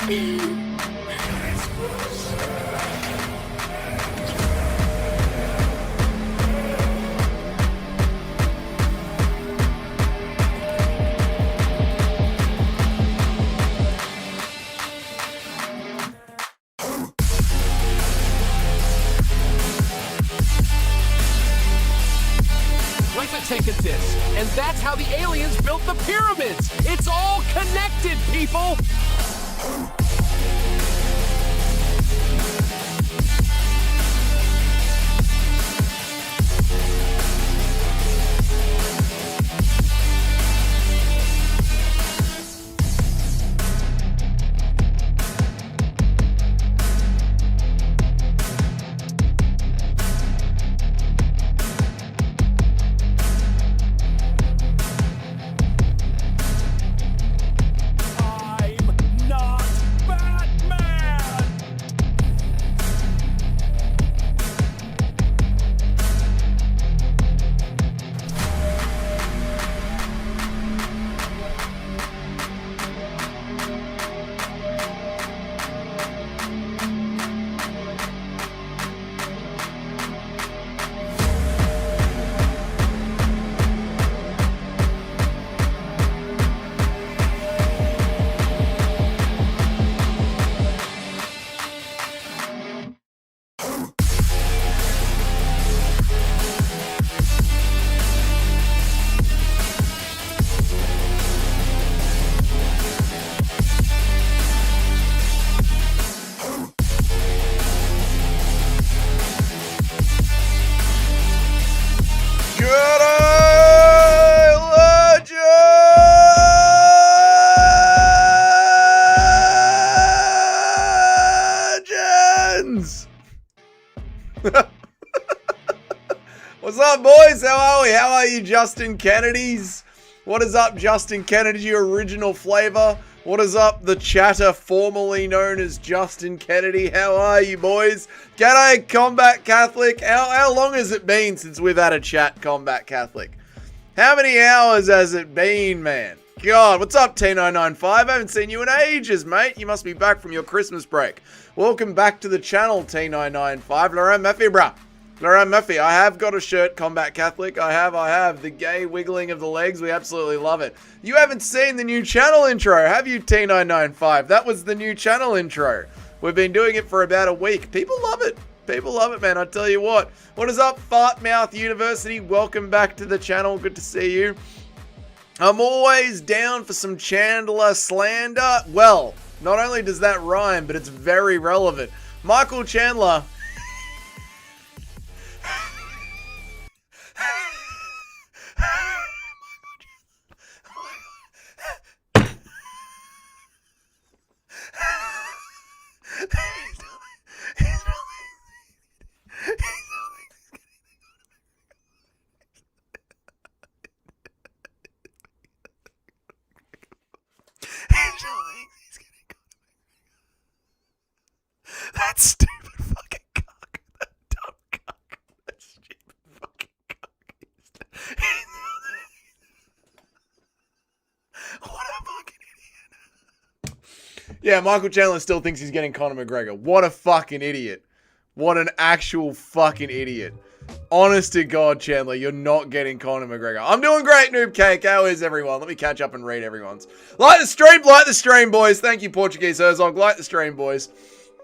Take at this, and that's how the aliens built the pyramids. It's all connected, people. What's up, boys? How are we? How are you, Justin Kennedys? What is up, Justin Kennedy, original flavor? What is up, the chatter formerly known as Justin Kennedy? How are you, boys? G'day, Combat Catholic. How long has it been since we've had a chat, Combat Catholic? How many hours has it been, man? God, what's up, T995? I haven't seen you in ages, mate. You must be back from your Christmas break. Welcome back to the channel, T995. Laurent Murphy, bruh. Laurent Murphy, I have got a shirt, Combat Catholic. I have. The gay wiggling of the legs. We absolutely love it. You haven't seen the new channel intro, have you, T995? That was the new channel intro. We've been doing it for about a week. People love it. People love it, man. I tell you what. What is up, Fartmouth University? Welcome back to the channel. Good to see you. I'm always down for some Chandler slander. Well, not only does that rhyme, but it's very relevant. Michael Chandler... That stupid fucking cock. That dumb cock. That stupid fucking cock. What a fucking idiot. Yeah, Michael Chandler still thinks he's getting Conor McGregor. What a fucking idiot. What an actual fucking idiot. Honest to God, Chandler, you're not getting Conor McGregor. I'm doing great, Noob Cake. How is everyone? Let me catch up and read everyone's. Like the stream, boys. Thank you, Portuguese Herzog. Like the stream, boys.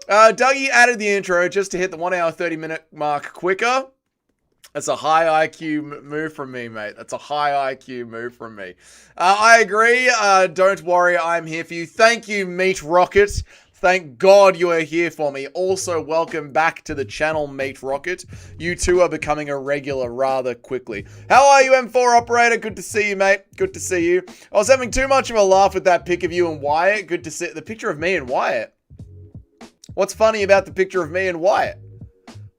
Dougie added the intro just to hit the 1 hour, 30 minute mark quicker. That's a high IQ move from me, mate. That's a high IQ move from me. I agree. Don't worry. I'm here for you. Thank you, Meat Rocket. Thank God you are here for me. Also, welcome back to the channel, Meat Rocket. You two are becoming a regular rather quickly. How are you, M4 operator? Good to see you, mate. Good to see you. I was having too much of a laugh with that pic of you and Wyatt. Good to see the picture of me and Wyatt. What's funny about the picture of me and Wyatt?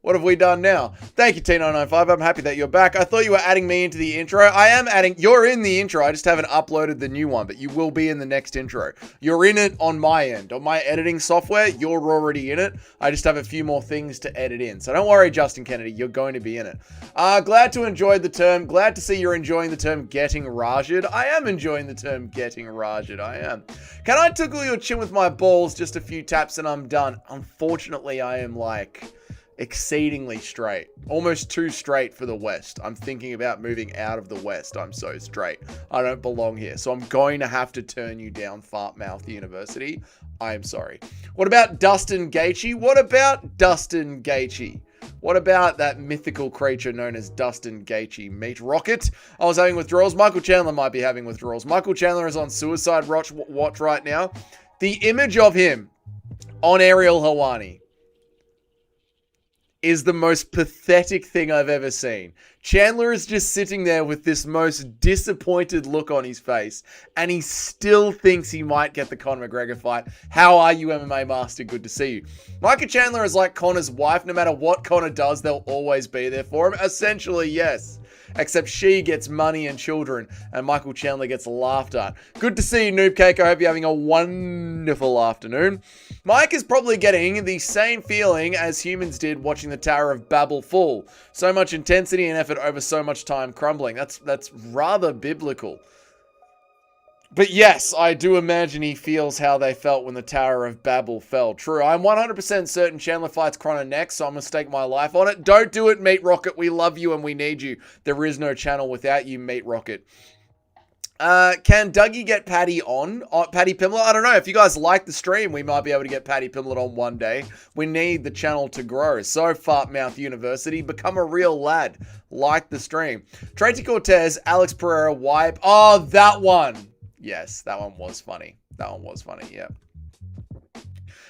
What have we done now? Thank you, T995. I'm happy that you're back. I thought you were adding me into the intro. I am adding... You're in the intro. I just haven't uploaded the new one, but you will be in the next intro. You're in it on my end. On my editing software, you're already in it. I just have a few more things to edit in. So don't worry, Justin Kennedy. You're going to be in it. Glad to enjoy the term. Glad to see you're enjoying the term getting rajed. I am enjoying the term getting rajed. I am. Can I tickle your chin with my balls? Just a few taps and I'm done. Unfortunately, I am like... exceedingly straight, almost too straight for the West. I'm thinking about moving out of the West. I'm so straight. I don't belong here. So I'm going to have to turn you down, Fartmouth University. I am sorry. What about Dustin Gaethje? What about Dustin Gaethje? What about that mythical creature known as Dustin Gaethje? Meat Rocket? I was having withdrawals. Michael Chandler might be having withdrawals. Michael Chandler is on suicide watch right now. The image of him on Ariel Helwani is the most pathetic thing I've ever seen. Chandler is just sitting there with this most disappointed look on his face, and he still thinks he might get the Conor McGregor fight. How are you, MMA Master? Good to see you. Michael Chandler is like Conor's wife. No matter what Conor does, they'll always be there for him. Essentially, yes. Except she gets money and children, and Michael Chandler gets laughed at. Good to see you, Noob Cake. I hope you're having a wonderful afternoon. Mike is probably getting the same feeling as humans did watching the Tower of Babel fall. So much intensity and effort over so much time crumbling. That's rather biblical. But yes, I do imagine he feels how they felt when the Tower of Babel fell. True, I'm 100% certain Chandler fights Conor next, so I'm going to stake my life on it. Don't do it, Meat Rocket. We love you and we need you. There is no channel without you, Meat Rocket. Can Dougie get Paddy on? Paddy Pimblett? I don't know. If you guys like the stream, we might be able to get Paddy Pimblett on one day. We need the channel to grow. So, Fartmouth University, become a real lad. Like the stream. Tracy Cortez, Alex Pereira, wipe. Oh, that one. Yes, that one was funny. That one was funny, yeah.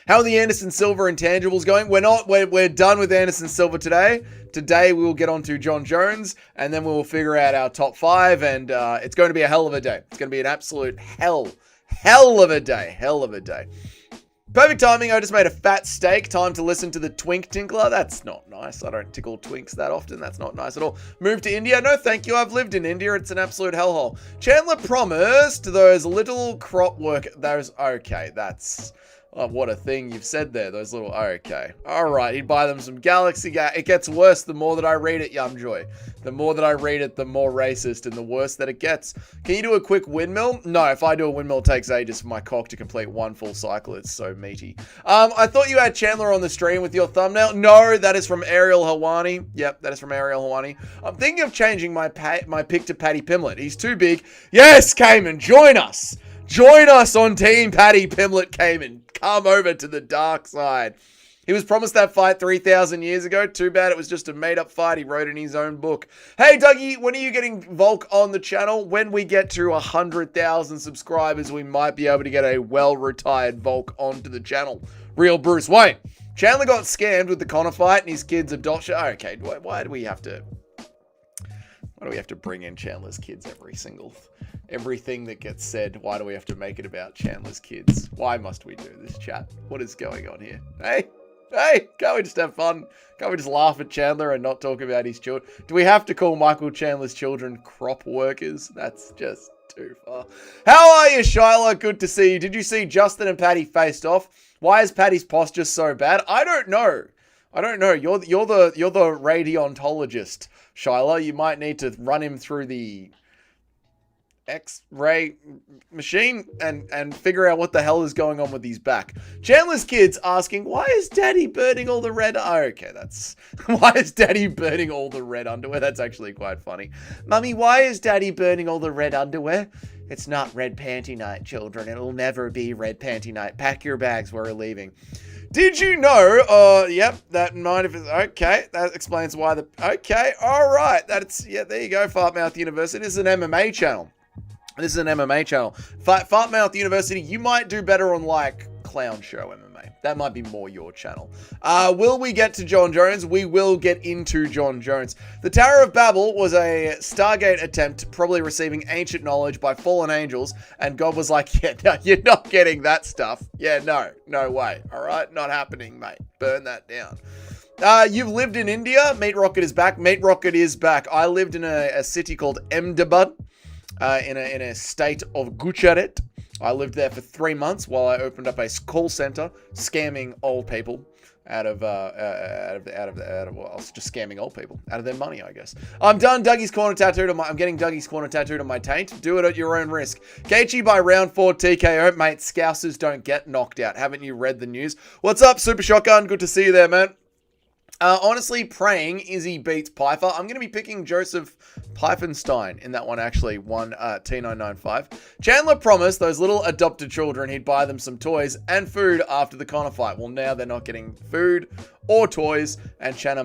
How are the Anderson Silva intangibles going? We're done with Anderson Silva today. Today we will get on to John Jones, and then we will figure out our top 5, and it's going to be a hell of a day. It's going to be an absolute hell of a day. Perfect timing. I just made a fat steak. Time to listen to the Twink Tinkler. That's not nice. I don't tickle twinks that often. That's not nice at all. Move to India? No, thank you. I've lived in India. It's an absolute hellhole. Chandler promised those little crop work. Those, okay, that's... Oh, what a thing you've said there. Those little... Okay. All right. He'd buy them some Galaxy It gets worse the more that I read it, Yumjoy. The more that I read it, the more racist and the worse that it gets. Can you do a quick windmill? No, if I do a windmill, it takes ages for my cock to complete one full cycle. It's so meaty. I thought you had Chandler on the stream with your thumbnail. No, that is from Ariel Helwani. Yep, that is from Ariel Helwani. I'm thinking of changing my pick to Paddy Pimblett. He's too big. Yes, Cayman, join us. Join us on Team Paddy Pimblett, Cayman. Come over to the dark side. He was promised that fight 3,000 years ago. Too bad it was just a made-up fight he wrote in his own book. Hey, Dougie, when are you getting Volk on the channel? When we get to 100,000 subscribers, we might be able to get a well-retired Volk onto the channel. Real Bruce Wayne. Chandler got scammed with the Conor fight and his kid's adoption. Okay, why do we have to... Why do we have to bring in Chandler's kids everything that gets said? Why do we have to make it about Chandler's kids? Why must we do this, chat? What is going on here? Hey, can't we just have fun? Can't we just laugh at Chandler and not talk about his children? Do we have to call Michael Chandler's children crop workers? That's just too far. How are you, Shyla? Good to see you. Did you see Justin and Paddy faced off? Why is Paddy's posture so bad? I don't know. You're the radiologist, Shyla. You might need to run him through the X-ray machine and figure out what the hell is going on with his back. Chandler's kids asking, why is Daddy burning all the red... Oh, okay, why is Daddy burning all the red underwear? That's actually quite funny. Mummy, why is Daddy burning all the red underwear? It's not red panty night, children. It'll never be red panty night. Pack your bags, we're leaving. Did you know, yep, that might have, okay, that explains why okay, alright, yeah, there you go, Fartmouth University. This is an MMA channel. Fartmouth University, you might do better on, like, Clown Show MMA. That might be more your channel. Will we get to John Jones? We will get into John Jones. The Tower of Babel was a Stargate attempt, probably receiving ancient knowledge by fallen angels, and God was like, yeah, no, you're not getting that stuff. Yeah, no way. All right, not happening, mate. Burn that down. You've lived in India. Mate Rocket is back. Mate Rocket is back. I lived in a city called Ahmedabad, in a state of Gujarat. I lived there for 3 months while I opened up a call center, scamming old people out of just scamming old people out of their money, I guess. I'm done. Dougie's corner tattooed on I'm getting Dougie's corner tattooed on my taint. Do it at your own risk. Gaethje by round 4 TKO, mate. Scousers don't get knocked out. Haven't you read the news? What's up, Super Shotgun? Good to see you there, man. Honestly, praying Izzy beats Piper. I'm going to be picking Joseph Pfeifenstein in that one, actually. T995. Chandler promised those little adopted children he'd buy them some toys and food after the Conor fight. Well, now they're not getting food or toys, and Chandler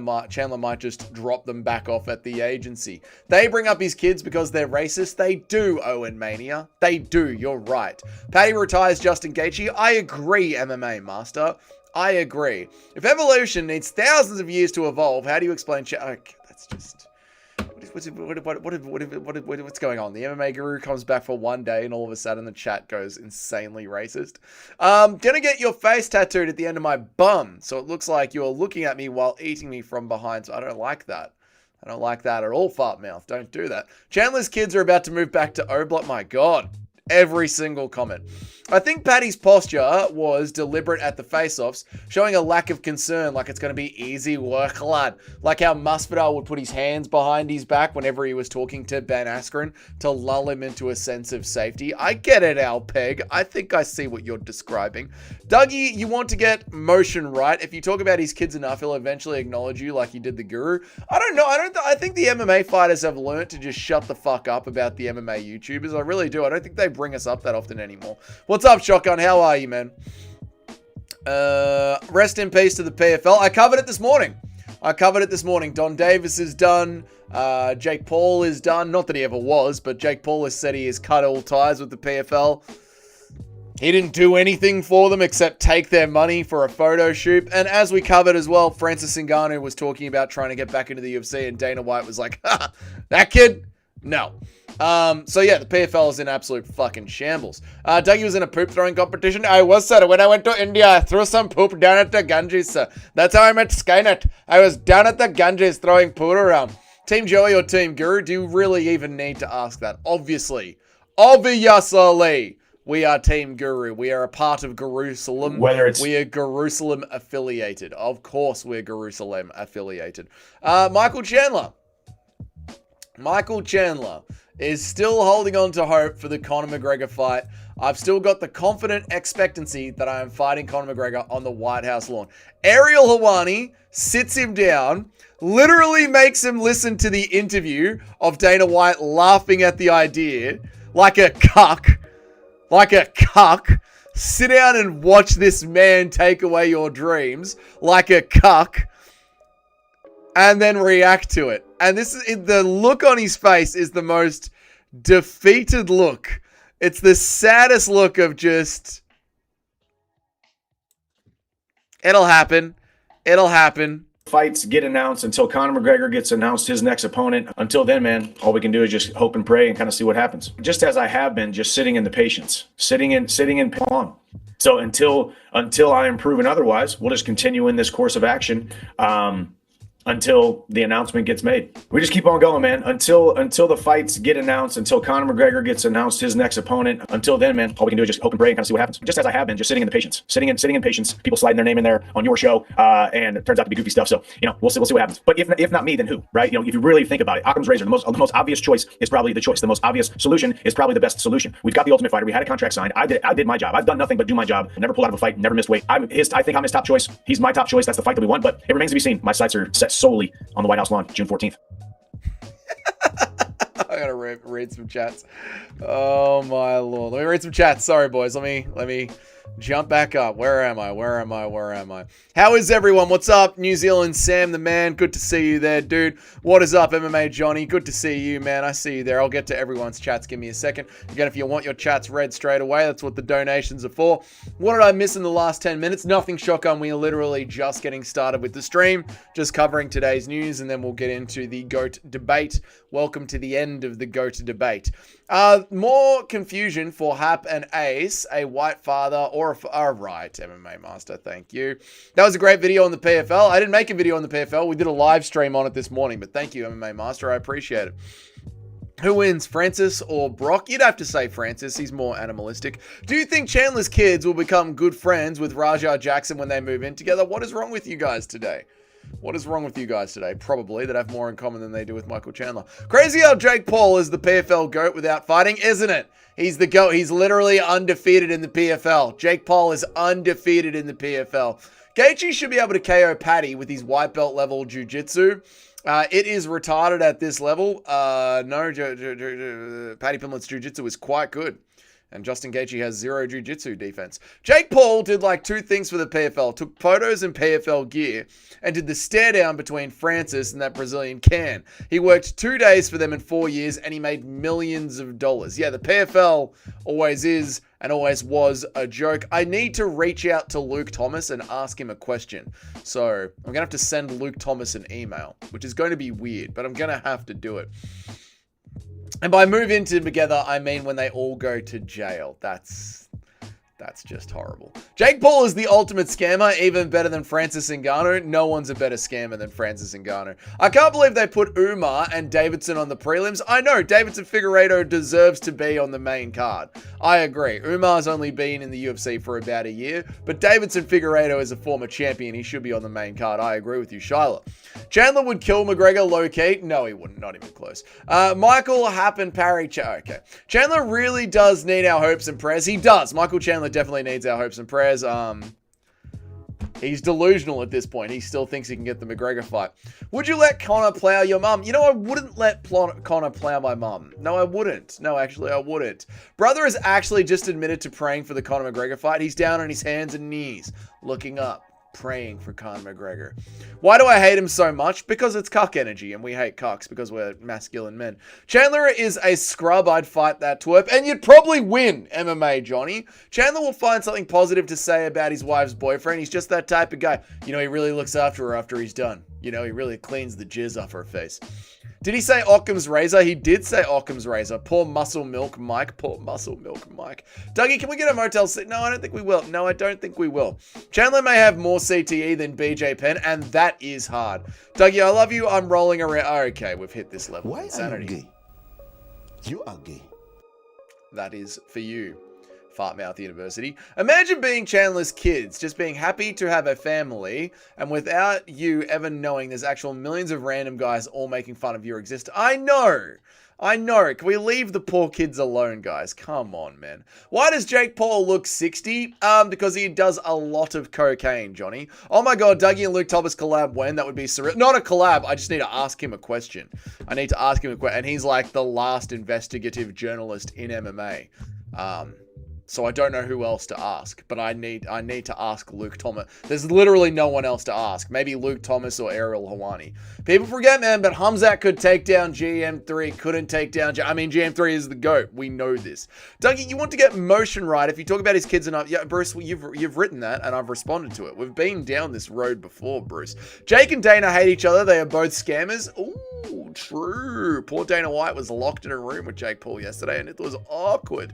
might just drop them back off at the agency. They bring up his kids because they're racist. They do, Owen Mania. They do, you're right. Paddy retires Justin Gaethje. I agree, MMA Master. I agree. If evolution needs thousands of years to evolve, how do you explain... that's just... What's going on? The MMA guru comes back for one day and all of a sudden the chat goes insanely racist. Gonna get your face tattooed at the end of my bum, so it looks like you're looking at me while eating me from behind, so I don't like that. I don't like that at all, fart mouth. Don't do that. Chandler's kids are about to move back to O-Block. My God. Every single comment. I think Paddy's posture was deliberate at the face-offs, showing a lack of concern, like it's going to be easy work, lad. Like how Masvidal would put his hands behind his back whenever he was talking to Ben Askren to lull him into a sense of safety. I get it, Alpeg. I think I see what you're describing. Dougie, you want to get motion right. If you talk about his kids enough, he'll eventually acknowledge you like he did the guru. I don't know. I think the MMA fighters have learned to just shut the fuck up about the MMA YouTubers. I really do. I don't think they bring us up that often anymore. What's up, Shotgun? How are you, man? Rest in peace to the PFL. I covered it this morning. Don Davis is done. Jake Paul is done. Not that he ever was, but Jake Paul has said he has cut all ties with the PFL. He didn't do anything for them except take their money for a photo shoot. And as we covered as well, Francis Ngannou was talking about trying to get back into the UFC, and Dana White was like, ha, that kid? No. So yeah, the PFL is in absolute fucking shambles. Dougie was in a poop throwing competition. I was, sir. When I went to India, I threw some poop down at the Ganges, sir. That's how I met Skynet. I was down at the Ganges throwing poo around. Team Joey or Team Guru? Do you really even need to ask that? Obviously, we are Team Guru. We are a part of Jerusalem. We are Jerusalem affiliated. Of course, we're Jerusalem affiliated. Michael Chandler is still holding on to hope for the Conor McGregor fight. I've still got the confident expectancy that I am fighting Conor McGregor on the White House lawn. Ariel Helwani sits him down, literally makes him listen to the interview of Dana White laughing at the idea like a cuck. Sit down and watch this man take away your dreams like a cuck. And then react to it. And this is the look on his face is the most defeated look. It's the saddest look of just, it'll happen. Fights get announced until Conor McGregor gets announced his next opponent. Until then, man, all we can do is just hope and pray and kind of see what happens. Just as I have been, just sitting in the patience, sitting in long. So until I am proven otherwise, we'll just continue in this course of action. Until the announcement gets made. We just keep on going, man. Until the fights get announced, until Conor McGregor gets announced his next opponent. Until then, man, all we can do is just hope and pray and kind of see what happens. Just as I have been, just sitting in the patience, sitting in patience. People sliding their name in there on your show, and it turns out to be goofy stuff. So we'll see what happens. But if not me, then who? Right? If you really think about it, Occam's razor, the most obvious choice is probably the choice. The most obvious solution is probably the best solution. We've got the Ultimate Fighter. We had a contract signed. I did my job. I've done nothing but do my job. Never pulled out of a fight. Never missed weight. I think I'm his top choice. He's my top choice. That's the fight that we won. But it remains to be seen. My sights are set solely on the White House lawn, June 14th. I gotta read some chats. Oh my lord. Let me read some chats. Sorry, boys. Let me jump back up. Where am I? How is everyone? What's up? New Zealand Sam the man. Good to see you there, dude. What is up, MMA Johnny? Good to see you, man. I see you there. I'll get to everyone's chats. Give me a second. Again, if you want your chats read straight away, that's what the donations are for. What did I miss in the last 10 minutes? Nothing, Shotgun. We are literally just getting started with the stream, just covering today's news, and then we'll get into the GOAT debate. Welcome to the end of the go-to debate. More confusion for Hap and Ace, a white father or a right, MMA Master, thank you. That was a great video on the PFL. I didn't make a video on the PFL. We did a live stream on it this morning, but thank you, MMA Master. I appreciate it. Who wins, Francis or Brock? You'd have to say Francis. He's more animalistic. Do you think Chandler's kids will become good friends with Rajah Jackson when they move in together? What is wrong with you guys today? What is wrong with you guys today? Probably that have more in common than they do with Michael Chandler. Crazy how Jake Paul is the PFL GOAT without fighting, isn't it? He's the GOAT. He's literally undefeated in the PFL. Jake Paul is undefeated in the PFL. Gaethje should be able to KO Patty with his white belt level jiu-jitsu. It is retarded at this level. No, Paddy Pimblett's jiu-jitsu is quite good. And Justin Gaethje has 0 jiu-jitsu defense. Jake Paul did like 2 things for the PFL. Took photos in PFL gear and did the stare down between Francis and that Brazilian can. He worked 2 days for them in 4 years and he made millions of dollars. Yeah, the PFL always is and always was a joke. I need to reach out to Luke Thomas and ask him a question. So I'm going to have to send Luke Thomas an email, which is going to be weird, but I'm going to have to do it. And by move into together, I mean when they all go to jail. That's just horrible. Jake Paul is the ultimate scammer, even better than Francis Ngannou. No one's a better scammer than Francis Ngannou. I can't believe they put Umar and Davidson on the prelims. I know, Davidson Figueiredo deserves to be on the main card. I agree. Umar's only been in the UFC for about a year, but Davidson Figueiredo is a former champion. He should be on the main card. I agree with you, Shyla. Chandler would kill McGregor low-key. No, he wouldn't. Not even close. Michael Hap and Parry. Okay. Chandler really does need our hopes and prayers. He does. Michael Chandler definitely needs our hopes and prayers. He's delusional at this point. He still thinks he can get the McGregor fight. Would you let Conor plow your mum? You know, I wouldn't let Conor plow my mum. No, I wouldn't. No, actually, I wouldn't. Brother has actually just admitted to praying for the Conor McGregor fight. He's down on his hands and knees, looking up, praying for Conor McGregor. Why do I hate him so much? Because it's cuck energy, and we hate cucks because we're masculine men. Chandler is a scrub. I'd fight that twerp, and you'd probably win, MMA Johnny. Chandler will find something positive to say about his wife's boyfriend. He's just that type of guy. You know, he really looks after her after he's done. You know, he really cleans the jizz off her face. Did he say Occam's razor? He did say Occam's razor. Poor muscle milk Mike. Poor muscle milk Mike. Dougie, can we get a Motel 6? No, I don't think we will. No, I don't think we will. Chandler may have more CTE than BJ Penn, and that is hard. Dougie, I love you. I'm rolling around. Oh, okay, we've hit this level. Why Insanity. are you gay? You are gay. That is for you. Fartmouth University. Imagine being Chandler's kids, just being happy to have a family, and without you ever knowing there's actual millions of random guys all making fun of your existence. I know. Can we leave the poor kids alone, guys? Come on, man. Why does Jake Paul look 60? Because he does a lot of cocaine, Johnny. Oh my god, Dougie and Luke Thomas collab when? That would be surreal. Not a collab, I just need to ask him a question. And he's like the last investigative journalist in MMA. So I don't know who else to ask, but I need to ask Luke Thomas. There's literally no one else to ask. Maybe Luke Thomas or Ariel Helwani. People forget, man, but Hamzat could take down GM3, couldn't take down... GM3 is the GOAT. We know this. Dougie, you want to get motion right. If you talk about his kids enough... Yeah, Bruce, you've written that, and I've responded to it. We've been down this road before, Bruce. Jake and Dana hate each other. They are both scammers. Ooh, true. Poor Dana White was locked in a room with Jake Paul yesterday, and it was awkward.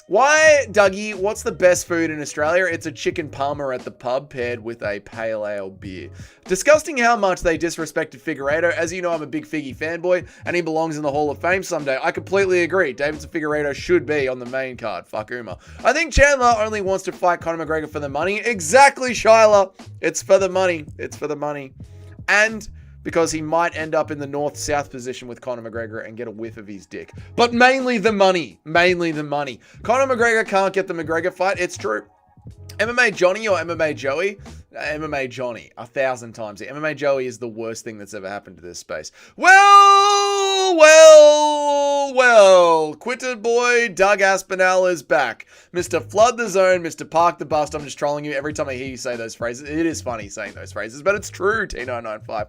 Why, Dougie, what's the best food in Australia? It's a chicken parma at the pub paired with a pale ale beer. Disgusting how much they disrespected Figueiredo. As you know, I'm a big Figgy fanboy, and he belongs in the Hall of Fame someday. I completely agree. Davidson Figueiredo should be on the main card. Fuck Umar. I think Chandler only wants to fight Conor McGregor for the money. Exactly, Shyla. It's for the money. It's for the money. And... because he might end up in the north-south position with Conor McGregor and get a whiff of his dick. But mainly the money. Mainly the money. Conor McGregor can't get the McGregor fight. It's true. MMA Johnny or MMA Joey? MMA Johnny. 1,000 times. MMA Joey is the worst thing that's ever happened to this space. Well. Quitter boy Doug Aspinall is back. Mr. Flood the Zone, Mr. Park the Bust. I'm just trolling you every time I hear you say those phrases. It is funny saying those phrases, but it's true, T995.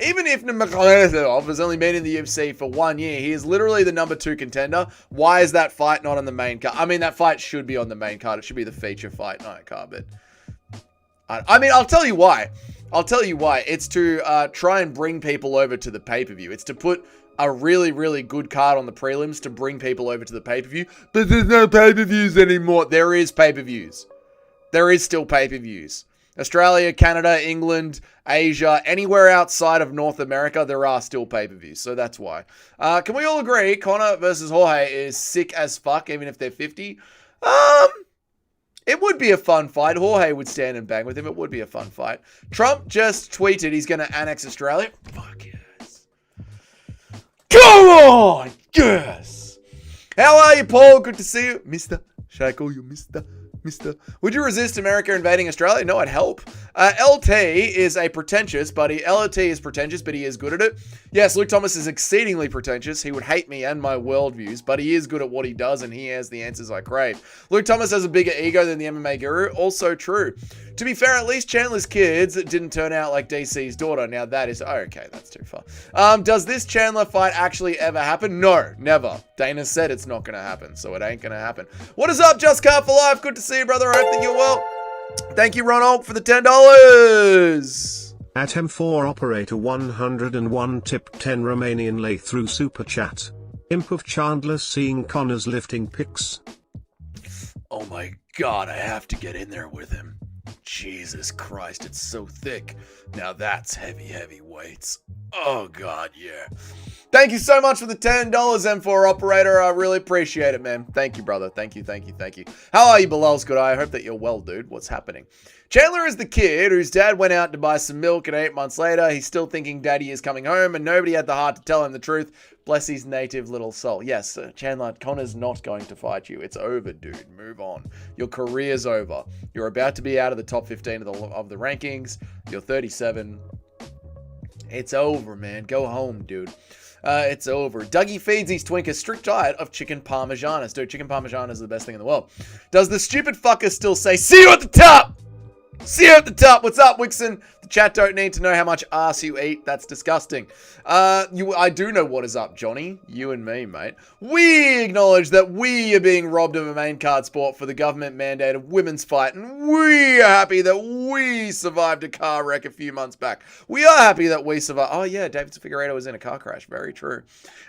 Even if Nurmagomedov has only been in the UFC for 1 year, he is literally the number 2 contender. Why is that fight not on the main card? I mean, that fight should be on the main card. It should be the feature fight, not a card, but I mean, I'll tell you why. It's to try and bring people over to the pay-per-view. It's to put a really, really good card on the prelims to bring people over to the pay-per-view. But there's no pay-per-views anymore. There is pay-per-views. There is still pay-per-views. Australia, Canada, England, Asia, anywhere outside of North America, there are still pay-per-views. So that's why. Can we all agree Conor versus Jorge is sick as fuck, even if they're 50? It would be a fun fight. Jorge would stand and bang with him. It would be a fun fight. Trump just tweeted he's going to annex Australia. Fuck yes. Come on! Yes! How are you, Paul? Good to see you. Mister. Should I call you Mister? Would you resist America invading Australia? No, I'd help. LT is a pretentious, buddy. LT is pretentious, but he is good at it. Yes, Luke Thomas is exceedingly pretentious. He would hate me and my worldviews, but he is good at what he does, and he has the answers I crave. Luke Thomas has a bigger ego than the MMA guru. Also true. To be fair, at least Chandler's kids didn't turn out like DC's daughter. Now that is... okay, that's too far. Does this Chandler fight actually ever happen? No, never. Dana said it's not going to happen, so it ain't going to happen. What is up, Just Car for Life? Good to see you, brother. I hope that you're well. Thank you, Ron Oak, for the $10. At M4 Operator 101 tip 10 Romanian lay through super chat. Imp of Chandler seeing Conor's lifting pics. Oh my god, I have to get in there with him. Jesus Christ, it's so thick. Now that's heavy weights. Oh god, yeah. Thank you so much for the $10, M4 Operator. I really appreciate it, man. Thank you, brother. Thank you. How are you, Bilal's good eye? I hope that you're well, dude. What's happening? Chandler is the kid whose dad went out to buy some milk, and 8 months later, he's still thinking daddy is coming home, and nobody had the heart to tell him the truth. Bless his native little soul. Yes, Chandler, Conor's not going to fight you. It's over, dude. Move on. Your career's over. You're about to be out of the top 15 of the rankings. You're 37. It's over, man. Go home, dude. It's over. Dougie feeds his twink a strict diet of chicken parmesanas. Dude, chicken parmesan is the best thing in the world. Does the stupid fucker still say, see you at the top? See you at the top. What's up, Wixon? The chat don't need to know how much ass you eat. That's disgusting. I do know what is up, Johnny. You and me, mate. We acknowledge that we are being robbed of a main card sport for the government-mandated women's fight, and we are happy that we survived a car wreck a few months back. We are happy that we survived. Oh, yeah, David Figueiredo was in a car crash. Very true.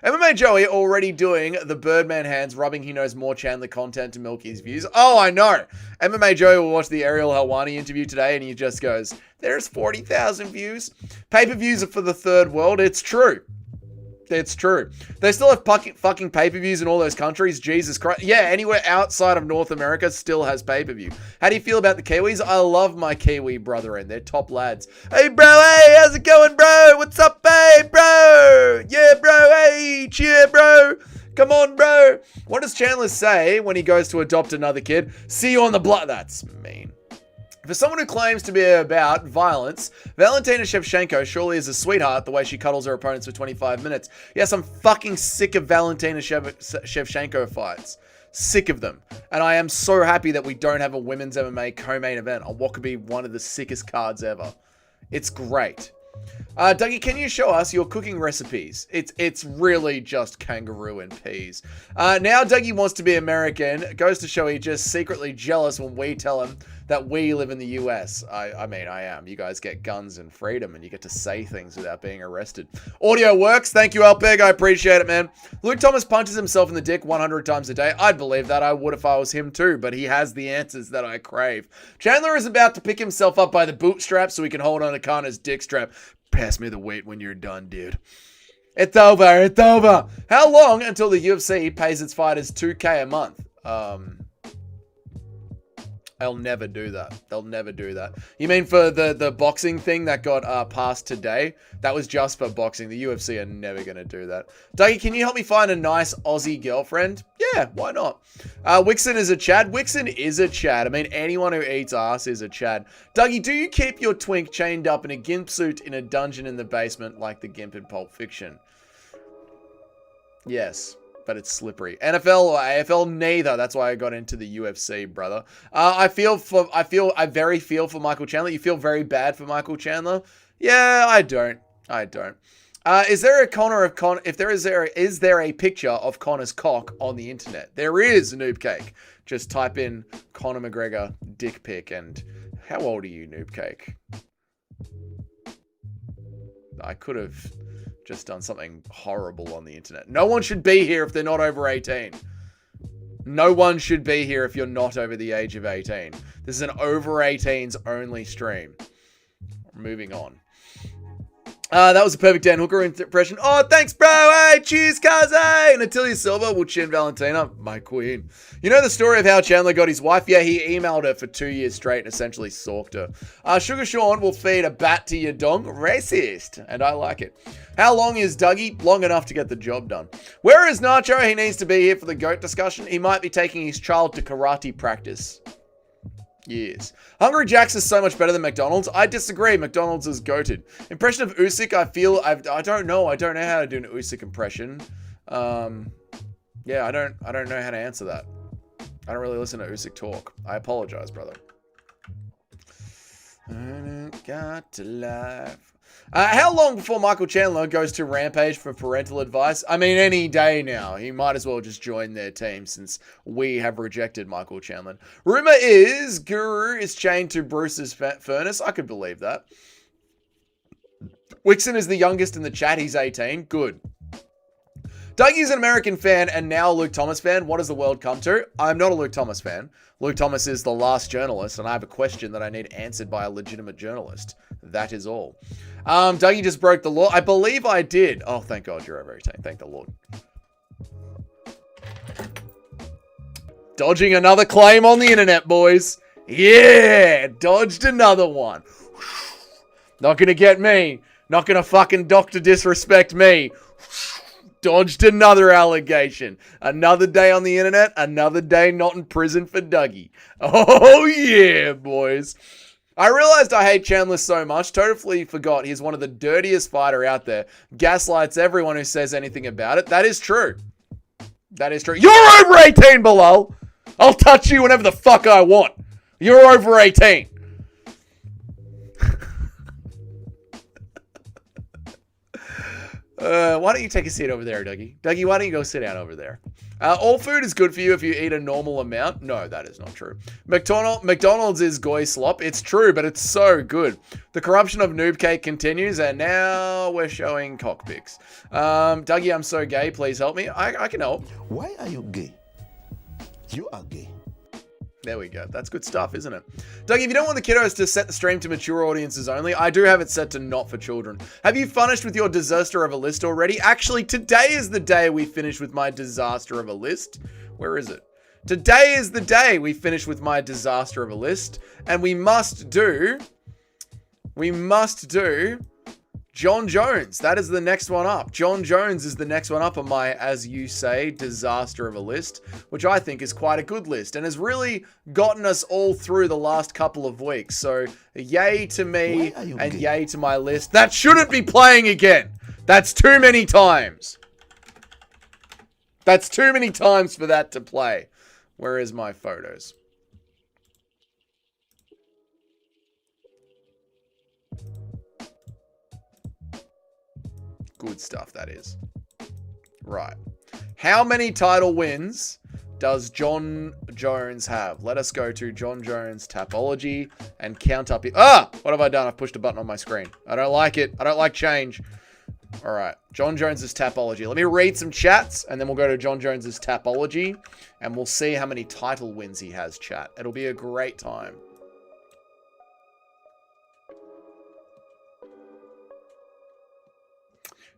MMA Joey already doing the Birdman hands, rubbing he knows more Chandler content to milk his views. Oh, I know. MMA Joey will watch the Ariel Helwani interview today, and he just goes, there's 40,000 views. Pay-per-views are for the third world. It's true. It's true. They still have fucking pay-per-views in all those countries. Jesus Christ. Yeah, anywhere outside of North America still has pay-per-view. How do you feel about the Kiwis? I love my Kiwi brethren. They're top lads. Hey, bro. Hey, how's it going, bro? What's up, hey, bro? Yeah, bro. Hey, cheer, bro. Come on, bro. What does Chandler say when he goes to adopt another kid? See you on the block. That's mean. For someone who claims to be about violence, Valentina Shevchenko surely is a sweetheart the way she cuddles her opponents for 25 minutes. Yes, I'm fucking sick of Valentina Shevchenko fights. Sick of them. And I am so happy that we don't have a women's MMA co-main event on what could be one of the sickest cards ever. It's great. Dougie, can you show us your cooking recipes? It's really just kangaroo and peas. Now Dougie wants to be American. It goes to show he's just secretly jealous when we tell him that we live in the US. I mean, I am. You guys get guns and freedom, and you get to say things without being arrested. Audio works. Thank you, Alpeg. I appreciate it, man. Luke Thomas punches himself in the dick 100 times a day. I'd believe that. I would if I was him too, but he has the answers that I crave. Chandler is about to pick himself up by the bootstrap so he can hold on to Conor's dick strap. Pass me the weight when you're done, dude. It's over. It's over. How long until the UFC pays its fighters $2K a month? They'll never do that. They'll never do that. You mean for the boxing thing that got passed today? That was just for boxing. The UFC are never going to do that. Dougie, can you help me find a nice Aussie girlfriend? Yeah, why not? Wixon is a Chad. Wixon is a Chad. I mean, anyone who eats ass is a Chad. Dougie, do you keep your twink chained up in a gimp suit in a dungeon in the basement like the gimp in Pulp Fiction? Yes. But it's slippery. NFL or AFL, neither. That's why I got into the UFC, brother. I very feel for Michael Chandler. You feel very bad for Michael Chandler? Yeah, I don't. Is there a Conor of Con? Is there a picture of Conor's cock on the internet? There is, Noob Cake. Just type in Conor McGregor dick pic and How old are you, Noob Cake? I could have just done something horrible on the internet. No one should be here if they're not over 18. No one should be here if you're not over the age of 18. This is an over 18s only stream. Moving on. That was a perfect Dan Hooker impression. Oh, thanks, bro. Hey, cheers, Kaze. Natalia Silva will chin Valentina, my queen. You know the story of how Chandler got his wife? Yeah, he emailed her for 2 years straight and essentially stalked her. Sugar Sean will feed a bat to your dong. Racist. And I like it. How long is Dougie? Long enough to get the job done. Where is Nacho? He needs to be here for the GOAT discussion. He might be taking his child to karate practice. Yes. Hungry Jack's is so much better than McDonald's. I disagree. McDonald's is goated. Impression of Usyk, I don't know. I don't know how to do an Usyk impression. Yeah, I don't know how to answer that. I don't really listen to Usyk talk. I apologize, brother. I got to life. How long before Michael Chandler goes to Rampage for parental advice? I mean, any day now. He might as well just join their team since we have rejected Michael Chandler. Rumor is Guru is chained to Bruce's furnace. I could believe that. Wixon is the youngest in the chat. He's 18. Good. Dougie's an American fan and now a Luke Thomas fan. What does the world come to? I'm not a Luke Thomas fan. Luke Thomas is the last journalist, and I have a question that I need answered by a legitimate journalist. That is all. Dougie just broke the law. I believe I did. Oh, thank God you're over 18. Thank the Lord. Dodging another claim on the internet, boys. Yeah, dodged another one. Not gonna get me. Not gonna fucking Dr. Disrespect me. Dodged another allegation. Another day on the internet. Another day not in prison for Dougie. Oh, yeah, boys. I realized I hate Chandler so much. Totally forgot he's one of the dirtiest fighter out there. Gaslights everyone who says anything about it. That is true. That is true. You're over 18, Bilal. I'll touch you whenever the fuck I want. You're over 18. Why don't you take a seat over there, Dougie? Dougie, why don't you go sit down over there? All food is good for you if you eat a normal amount. No, that is not true. McDonald's is goy slop. It's true, but it's so good. The corruption of Noob Cake continues, and now we're showing cock pics. Dougie, I'm so gay. Please help me. I can help. Why are you gay? You are gay. There we go. That's good stuff, isn't it? Dougie, if you don't want the kiddos to set the stream to mature audiences only, I do have it set to not for children. Have you finished with your disaster of a list already? Actually, today is the day we finish with my disaster of a list. Where is it? Today is the day we finish with my disaster of a list. And we must do John Jones. That is the next one up. John Jones is the next one up on my, as you say, disaster of a list, which I think is quite a good list and has really gotten us all through the last couple of weeks. So yay to me and yay to my list. That shouldn't be playing again. That's too many times. That's too many times for that to play. Where is my photos? Good stuff, that is. Right. How many title wins does John Jones have? Let us go to John Jones Tapology and count up. What have I done? I've pushed a button on my screen. I don't like it. I don't like change. All right. John Jones's Tapology. Let me read some chats, and then we'll go to John Jones's Tapology, and we'll see how many title wins he has, chat. It'll be a great time.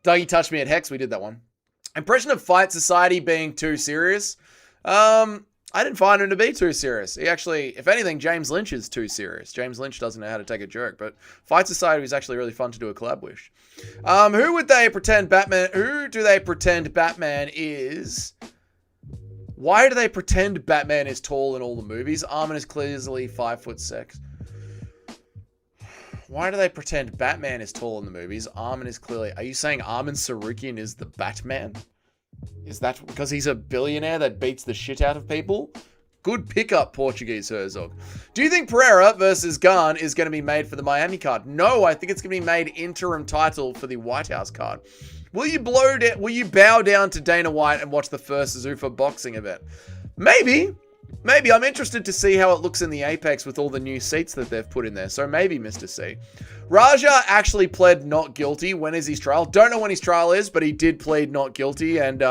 Dougie touched me at Hex. We did that one. Impression of Fight Society being too serious. I didn't find him to be too serious. He actually, if anything, James Lynch is too serious. James Lynch doesn't know how to take a joke, but Fight Society was actually really fun to do a collab with. Who would they pretend Batman? Who do they pretend Batman is? Why do they pretend Batman is tall in all the movies? Armin is clearly 5'6". Why do they pretend Batman is tall in the movies? Armin is clearly... Are you saying Armin Sarukian is the Batman? Is that because he's a billionaire that beats the shit out of people? Good pickup, Portuguese Herzog. Do you think Pereira versus Garn is going to be made for the Miami card? No, I think it's going to be made interim title for the White House card. Will you bow down to Dana White and watch the first Zuffa boxing event? Maybe. Maybe. I'm interested to see how it looks in the Apex with all the new seats that they've put in there. So maybe Mr. C. Raja actually pled not guilty. When is his trial? Don't know when his trial is, but he did plead not guilty. And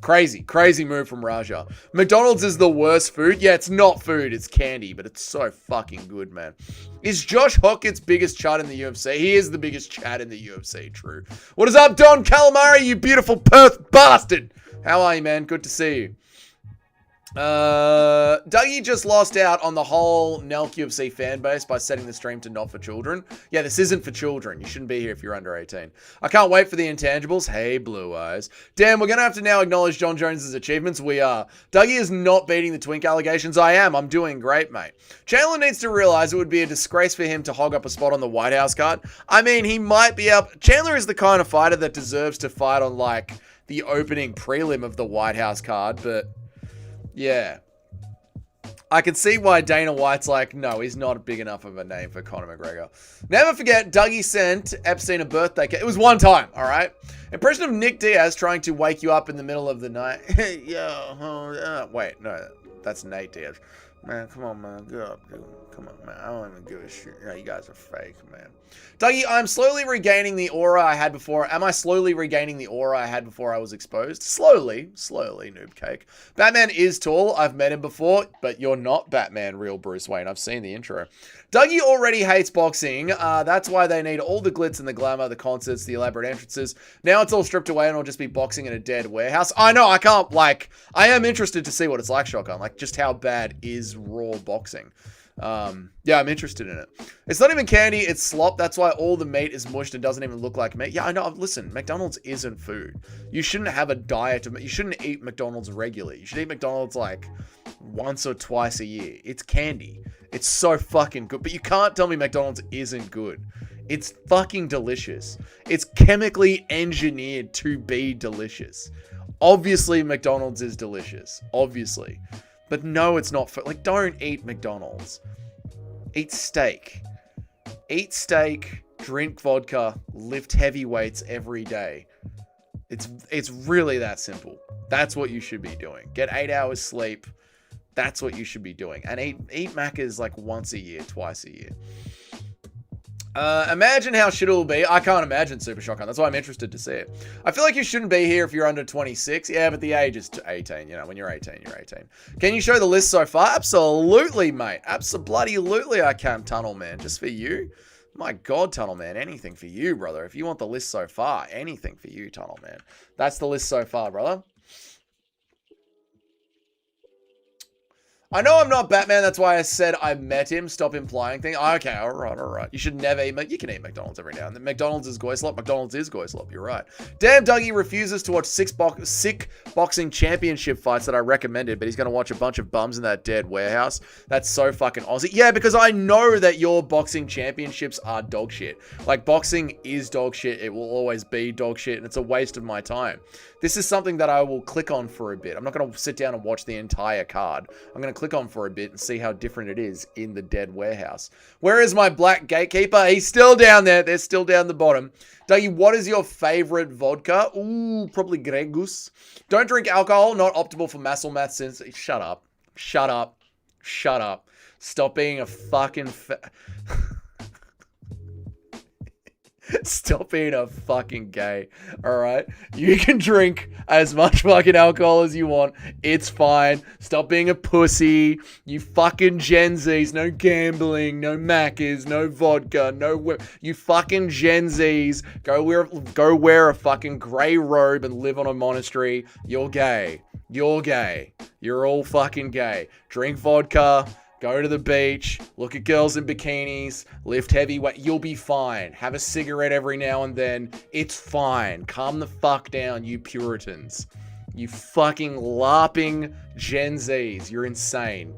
crazy move from Raja. McDonald's is the worst food. Yeah, it's not food. It's candy, but it's so fucking good, man. Is Josh Hockett's biggest chat in the UFC? He is the biggest chat in the UFC, true. What is up, Don Calamari, you beautiful Perth bastard? How are you, man? Good to see you. Dougie just lost out on the whole Nelk UFC fan base by setting the stream to not for children. Yeah, this isn't for children. You shouldn't be here if you're under 18. I can't wait for the intangibles. Hey, Blue Eyes. Damn, we're going to have to now acknowledge John Jones's achievements. We are. Dougie is not beating the twink allegations. I am. I'm doing great, mate. Chandler needs to realize it would be a disgrace for him to hog up a spot on the White House card. I mean, he might be up. Chandler is the kind of fighter that deserves to fight on, like, the opening prelim of the White House card, but yeah. I can see why Dana White's like, no, he's not big enough of a name for Conor McGregor. Never forget, Dougie sent Epstein a birthday cake. It was one time, all right? Impression of Nick Diaz trying to wake you up in the middle of the night. Hey, yo, wait, no, that's Nate Diaz. Man, come on, man, get up, dude. Come on, man. I don't even give a shit. Yeah, you guys are fake, man. Dougie, I'm slowly regaining the aura I had before. Am I slowly regaining the aura I had before I was exposed? Slowly, noob cake. Batman is tall. I've met him before, but you're not Batman, real Bruce Wayne. I've seen the intro. Dougie already hates boxing. That's why they need all the glitz and the glamour, the concerts, the elaborate entrances. Now it's all stripped away and it'll just be boxing in a dead warehouse. I know, I can't, like, I am interested to see what it's like, Shotgun. Like, just how bad is raw boxing? Yeah, I'm interested in it. It's not even candy, it's slop. That's why all the meat is mushed and doesn't even look like meat. Yeah, I know. Listen, McDonald's isn't food. You shouldn't have a diet of, you shouldn't eat McDonald's regularly. You should eat McDonald's like once or twice a year. It's candy. It's so fucking good. But you can't tell me McDonald's isn't good. It's fucking delicious. It's chemically engineered to be delicious. Obviously, McDonald's is delicious. Obviously. But no, it's not. Like, don't eat McDonald's. Eat steak. Eat steak, drink vodka, lift heavy weights every day. It's really that simple. That's what you should be doing. Get 8 hours sleep. That's what you should be doing. And eat Macca's like once a year, twice a year. Imagine how shit it'll be. I can't imagine Super Shotgun. That's why I'm interested to see it. I feel like you shouldn't be here if you're under 26. Yeah, but the age is 18. You know, when you're 18, you're 18. Can you show the list so far? Absolutely, mate. Absolutely, I can, Tunnel Man. Just for you. My God, Tunnel Man. Anything for you, brother. If you want the list so far, anything for you, Tunnel Man. That's the list so far, brother. I know I'm not Batman, that's why I said I met him. Stop implying things. Okay, alright. You should never eat, you can eat McDonald's every now and then. McDonald's is Goislop, McDonald's is Goislop, you're right. Damn, Dougie refuses to watch sick boxing championship fights that I recommended, but he's going to watch a bunch of bums in that dead warehouse. That's so fucking Aussie. Yeah, because I know that your boxing championships are dog shit. Like, boxing is dog shit, it will always be dog shit, and it's a waste of my time. This is something that I will click on for a bit. I'm not going to sit down and watch the entire card. I'm going to click on for a bit and see how different it is in the dead warehouse. Where is my black gatekeeper? He's still down there. They're still down the bottom. Dougie, what is your favorite vodka? Ooh, probably Gregus. Don't drink alcohol. Not optimal for muscle math since... Shut up. Shut up. Shut up. Stop being a fucking... Stop being a fucking gay, alright? You can drink as much fucking alcohol as you want. It's fine. Stop being a pussy. You fucking Gen Zs. No gambling, no Maccas, no vodka, no... You fucking Gen Zs. Go wear a fucking grey robe and live on a monastery. You're gay. You're gay. You're all fucking gay. Drink vodka. Go to the beach, look at girls in bikinis, lift heavy weight. You'll be fine. Have a cigarette every now and then. It's fine. Calm the fuck down, you Puritans. You fucking LARPing Gen Zs. You're insane.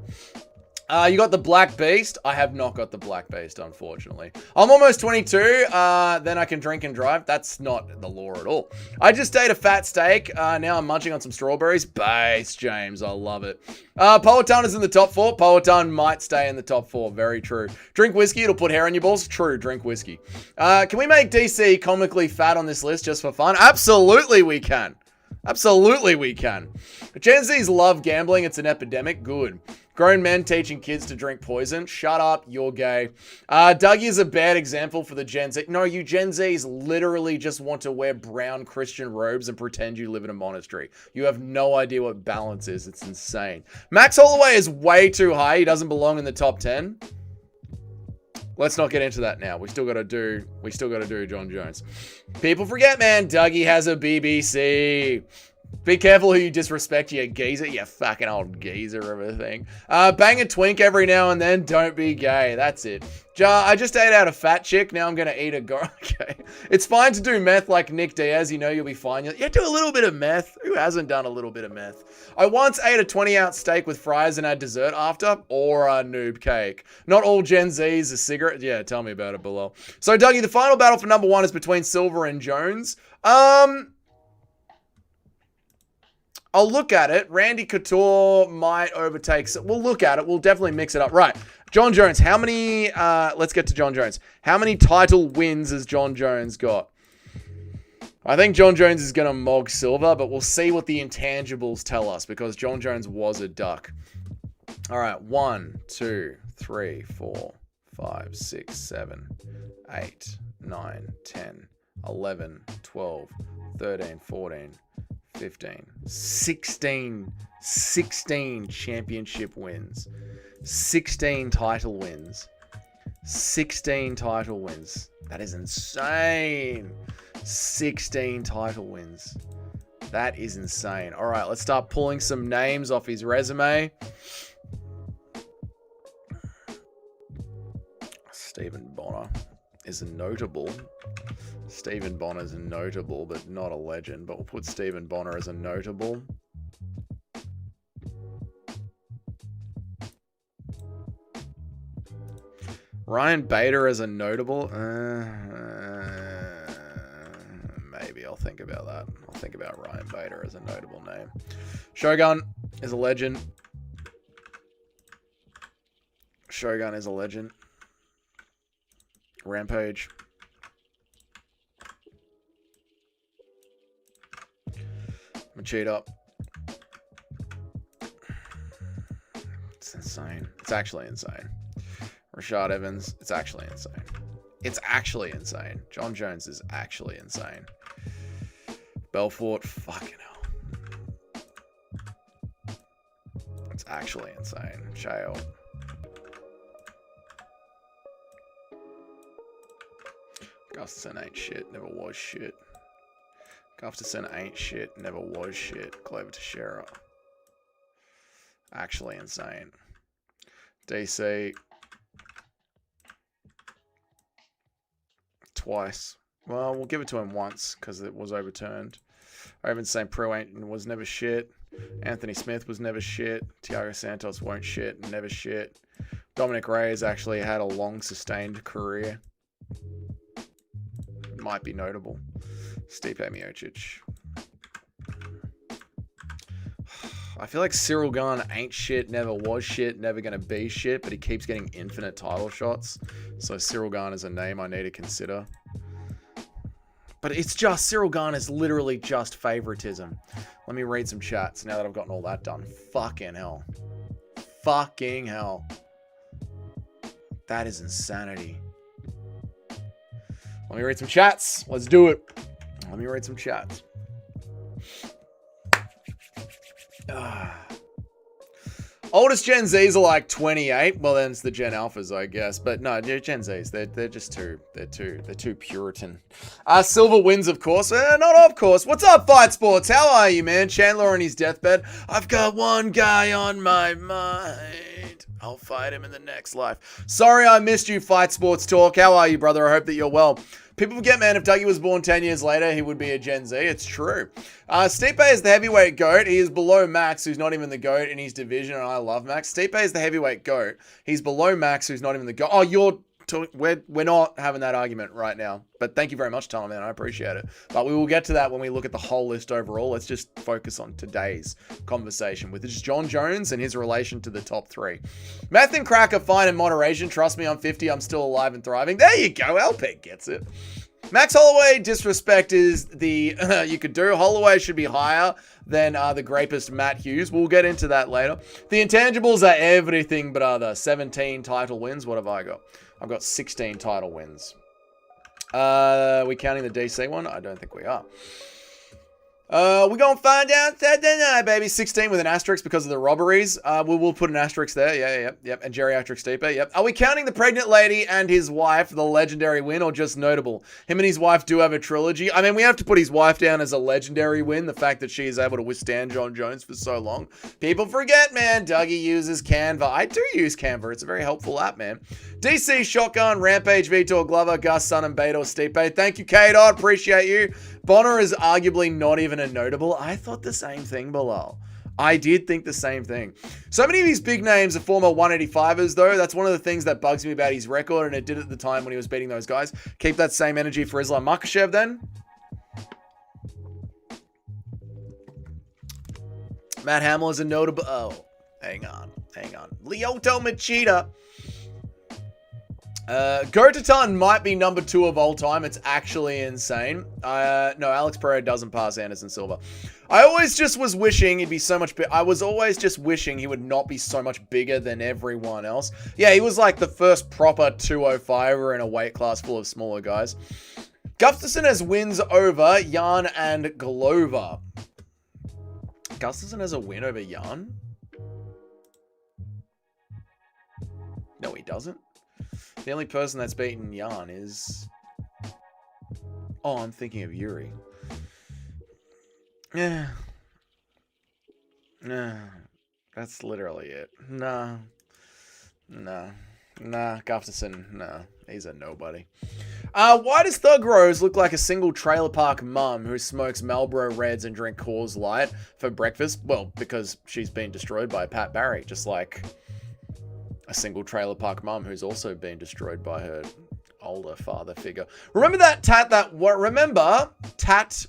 You got the Black Beast? I have not got the Black Beast, unfortunately. I'm almost 22, then I can drink and drive. That's not the law at all. I just ate a fat steak. Now I'm munching on some strawberries. Base, James. I love it. Powhatan is in the top 4. Powhatan might stay in the top 4. Very true. Drink whiskey. It'll put hair on your balls. True. Drink whiskey. Can we make DC comically fat on this list just for fun? Absolutely we can. Absolutely we can. Gen Zs love gambling. It's an epidemic. Good. Grown men teaching kids to drink poison. Shut up. You're gay. Dougie is a bad example for the Gen Z. No, you Gen Zs literally just want to wear brown Christian robes and pretend you live in a monastery. You have no idea what balance is. It's insane. Max Holloway is way too high. He doesn't belong in the top 10. Let's not get into that now. We still got to do John Jones. People forget, man. Dougie has a BBC. Be careful who you disrespect, you geezer. You fucking old geezer of a thing. Bang a twink every now and then. Don't be gay. That's it. I just ate out a fat chick. Now I'm going to eat a girl. Okay. It's fine to do meth like Nick Diaz. You know you'll be fine. You do a little bit of meth. Who hasn't done a little bit of meth? I once ate a 20-ounce steak with fries and had dessert after. Or a noob cake. Not all Gen Zs are cigarette. Yeah, tell me about it below. So, Dougie, the final battle for number 1 is between Silver and Jones. I'll look at it. Randy Couture might overtake. We'll look at it. We'll definitely mix it up. Right. John Jones. How many... let's get to John Jones. How many title wins has John Jones got? I think John Jones is going to mog Silver, but we'll see what the intangibles tell us because John Jones was a duck. All right. 1, 2, 3, 4, 5, 6, 7, 8, 9, 10, 11, 12, 13, 14... 15, 16 championship wins, 16 title wins, 16 title wins. That is insane. 16 title wins. That is insane. All right, let's start pulling some names off his resume. Stephen Bonner is a notable. Stephen Bonner is a notable, but not a legend. But we'll put Stephen Bonner as a notable. Ryan Bader as a notable. Maybe I'll think about that. I'll think about Ryan Bader as a notable name. Shogun is a legend. Shogun is a legend. Rampage. Machida. It's insane. It's actually insane. Rashad Evans. It's actually insane. It's actually insane. John Jones is actually insane. Belfort. Fucking hell. It's actually insane. Chael. Gustafson ain't shit. Never was shit. Gustafson ain't shit, never was shit. Clever Teixeira. Actually insane. DC. Twice. Well, we'll give it to him once because it was overturned. Raven St. Preux was never shit. Anthony Smith was never shit. Thiago Santos won't shit, never shit. Dominic Reyes actually had a long sustained career. Might be notable. Stipe Miocic. I feel like Cyril Gane ain't shit, never was shit, never gonna be shit, but he keeps getting infinite title shots. So Cyril Gane is a name I need to consider. But it's just, Cyril Gane is literally just favoritism. Let me read some chats now that I've gotten all that done. Fucking hell. Fucking hell. That is insanity. Let me read some chats. Let's do it. Let me read some chats. Oldest Gen Zs are like 28. Well, then it's the Gen Alphas, I guess. But no, Gen Zs, they're just they're too Puritan. Silver wins, of course. Not of course. What's up, Fight Sports? How are you, man? Chandler on his deathbed. I've got one guy on my mind. I'll fight him in the next life. Sorry I missed you, Fight Sports Talk. How are you, brother? I hope that you're well. People forget, man, if Dougie was born 10 years later, he would be a Gen Z. It's true. Stipe is the heavyweight GOAT. He is below Max, who's not even the GOAT in his division, and I love Max. Stipe is the heavyweight GOAT. He's below Max, who's not even the GOAT. Oh, we're not having that argument right now. But thank you very much, Tom, man. I appreciate it. But we will get to that when we look at the whole list overall. Let's just focus on today's conversation, with just John Jones and his relation to the top 3. Meth and crack are fine in moderation. Trust me, I'm 50. I'm still alive and thriving. There you go. LP gets it. Max Holloway disrespect is the you could do. Holloway should be higher than the grapist Matt Hughes. We'll get into that later. The intangibles are everything but other. 17 title wins. What have I got? I've got 16 title wins. Are we counting the DC one? I don't think we are. We're going to find out Saturday night, baby. 16 with an asterisk because of the robberies. We'll put an asterisk there. Yep. And geriatric Stipe, yep. Are we counting the pregnant lady and his wife, the legendary win, or just notable? Him and his wife do have a trilogy. I mean, we have to put his wife down as a legendary win. The fact that she is able to withstand John Jones for so long. People forget, man. Dougie uses Canva. I do use Canva. It's a very helpful app, man. DC, Shotgun, Rampage, Vitor, Glover, Gus, Sun, and Bader, Stipe. Thank you, K-Dot. Appreciate you. Bonner is arguably not even a notable. I thought the same thing, Bilal. I did think the same thing. So many of these big names are former 185ers, though. That's one of the things that bugs me about his record, and it did at the time when he was beating those guys. Keep that same energy for Islam Makhachev, then. Matt Hamill is a notable... Oh, hang on. Lyoto Machida. Go-to-ton might be number 2 of all time. It's actually insane. No, Alex Pereira doesn't pass Anderson Silva. I always just was wishing he'd be so much bigger. I was always just wishing he would not be so much bigger than everyone else. Yeah, he was like the first proper 205er in a weight class full of smaller guys. Gustafsson has wins over Jan and Glover. Gustafsson has a win over Jan? No, he doesn't. The only person that's beaten Jan is... Oh, I'm thinking of Yuri. Yeah. Nah. That's literally it. Nah. Gustafsson, nah. He's a nobody. Why does Thug Rose look like a single trailer park mum who smokes Marlboro Reds and drink Coors Light for breakfast? Well, because she's been destroyed by Pat Barry, just like... a single trailer park mum who's also been destroyed by her older father figure. Remember that tat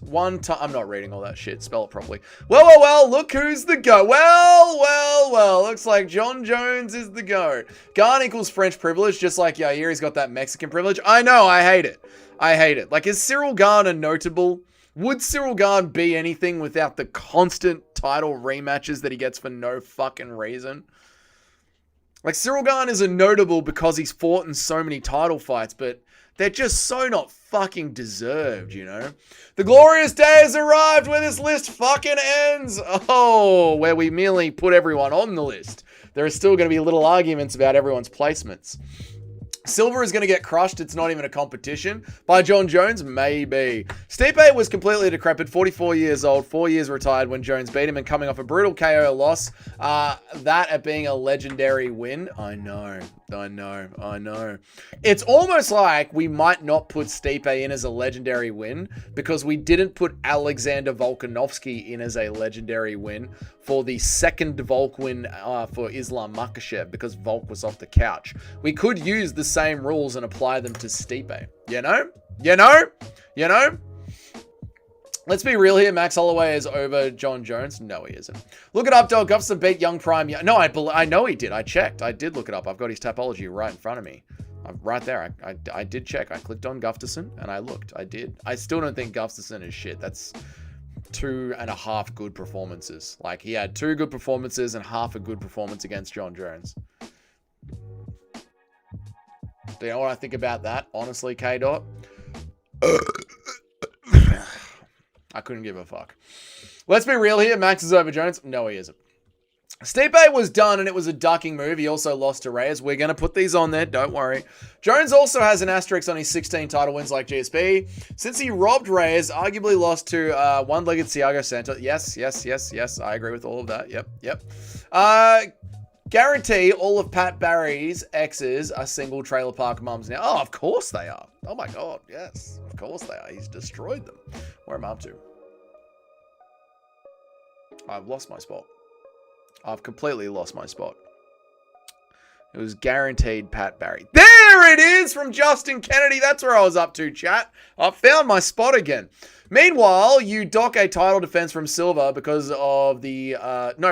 one time. I'm not reading all that shit. Spell it properly. Well, look who's the go. Well, looks like John Jones is the go. Garn equals French privilege, just like Yair's got that Mexican privilege. I know, I hate it. Like, is Cyril Garn a notable? Would Cyril Garn be anything without the constant title rematches that he gets for no fucking reason? Like, Cyril Garn is a notable because he's fought in so many title fights, but they're just so not fucking deserved, you know? The glorious day has arrived where this list fucking ends. Oh, where we merely put everyone on the list. There are still going to be little arguments about everyone's placements. Silver is going to get crushed. It's not even a competition. By John Jones? Maybe. Stipe was completely decrepit, 44 years old, 4 years retired when Jones beat him and coming off a brutal KO loss. That at being a legendary win. I know. It's almost like we might not put Stipe in as a legendary win because we didn't put Alexander Volkanovski in as a legendary win for the second Volk win for Islam Makhachev because Volk was off the couch. We could use the same rules and apply them to Stipe. You know? Let's be real here. Max Holloway is over John Jones. No, he isn't. Look it up, dog. Gustafsson beat Young Prime. No, I know he did. I checked. I did look it up. I've got his Tapology right in front of me. Right there. I did check. I clicked on Gustafsson and I looked. I did. I still don't think Gustafsson is shit. That's 2.5 good performances. Like, he had 2 good performances and half a good performance against John Jones. Do you know what I think about that? Honestly, K-Dot? I couldn't give a fuck. Let's be real here. Max is over Jones. No, he isn't. Stipe was done, and it was a ducking move. He also lost to Reyes. We're going to put these on there. Don't worry. Jones also has an asterisk on his 16 title wins like GSP. Since he robbed Reyes, arguably lost to one-legged Thiago Santos. Yes. I agree with all of that. Yep. Guarantee all of Pat Barry's exes are single trailer park mums now. Oh, of course they are. Oh my God, yes. Of course they are. He's destroyed them. Where am I up to? I've lost my spot. I've completely lost my spot. It was guaranteed Pat Barry. There it is from Justin Kennedy. That's where I was up to, chat. I've found my spot again. Meanwhile, you dock a title defense from Silva because of the...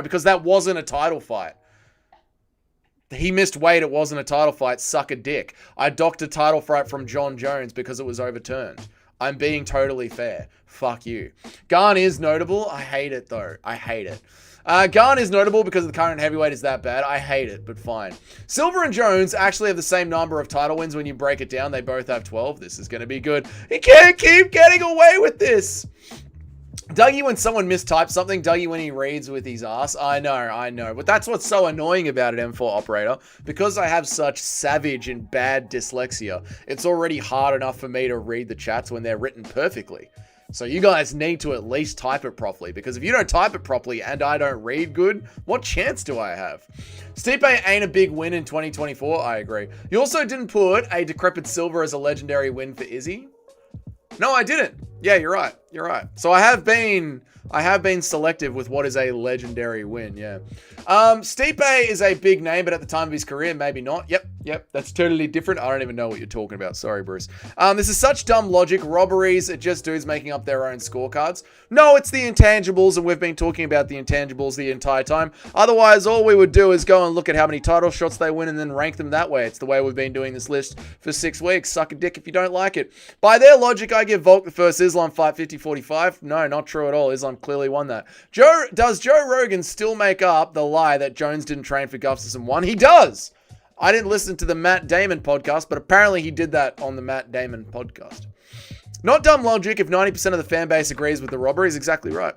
because that wasn't a title fight. He missed weight. It wasn't a title fight. Suck a dick. I docked a title fight from John Jones because it was overturned. I'm being totally fair. Fuck you. Garn is notable. I hate it, though. I hate it. Garn is notable because the current heavyweight is that bad. I hate it, but fine. Silver and Jones actually have the same number of title wins when you break it down. They both have 12. This is going to be good. He can't keep getting away with this. Dougie when someone mistypes something. Dougie when he reads with his ass. I know. But that's what's so annoying about it, M4 operator. Because I have such savage and bad dyslexia, it's already hard enough for me to read the chats when they're written perfectly. So you guys need to at least type it properly, because if you don't type it properly and I don't read good, what chance do I have? Stipe ain't a big win in 2024. I agree. You also didn't put a decrepit Silver as a legendary win for Izzy. No, I didn't. Yeah, you're right. You're right. So I have been selective with what is a legendary win. Yeah. Stipe is a big name, but at the time of his career, maybe not. Yep. That's totally different. I don't even know what you're talking about. Sorry, Bruce. This is such dumb logic. Robberies are just dudes making up their own scorecards. No, it's the intangibles, and we've been talking about the intangibles the entire time. Otherwise, all we would do is go and look at how many title shots they win and then rank them that way. It's the way we've been doing this list for 6 weeks. Suck a dick if you don't like it. By their logic, I give Volk the first Islam fight 50-45. No, not true at all. Islam clearly won that. Does Joe Rogan still make up the lie that Jones didn't train for Gustafsson 1? He does. I didn't listen to the Matt Damon podcast, but apparently he did that on the Matt Damon podcast. Not dumb logic if 90% of the fan base agrees with the robbery is exactly right.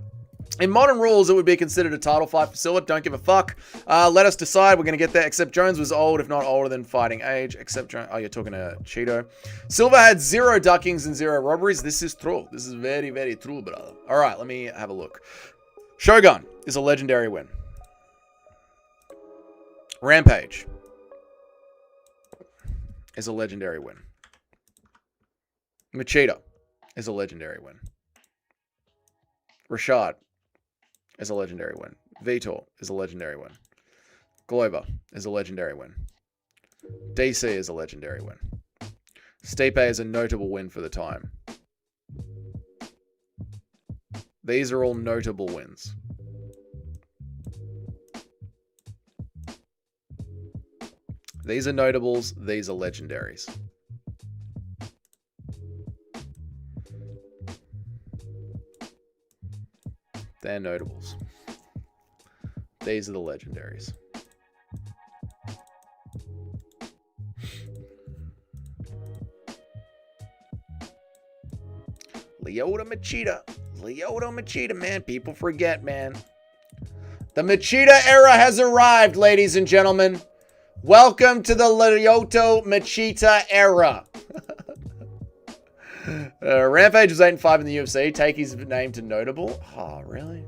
In modern rules, it would be considered a title fight for Silver. Don't give a fuck. Let us decide. We're going to get there. Except Jones was old, if not older than fighting age. Except Jones. Oh, you're talking to Cheeto. Silver had 0 duckings and 0 robberies. This is true. This is very, very true, brother. All right, let me have a look. Shogun is a legendary win. Rampage is a legendary win. Machida is a legendary win. Rashad is a legendary win. Vitor is a legendary win. Glover is a legendary win. DC is a legendary win. Stipe is a notable win for the time. These are all notable wins. These are notables. These are legendaries. They're notables. These are the legendaries. Lyoto Machida, man. People forget, man. The Machida era has arrived, ladies and gentlemen. Welcome to the Lyoto Machida era. Rampage was 8-5 in the UFC. Take his name to notable. Oh, really?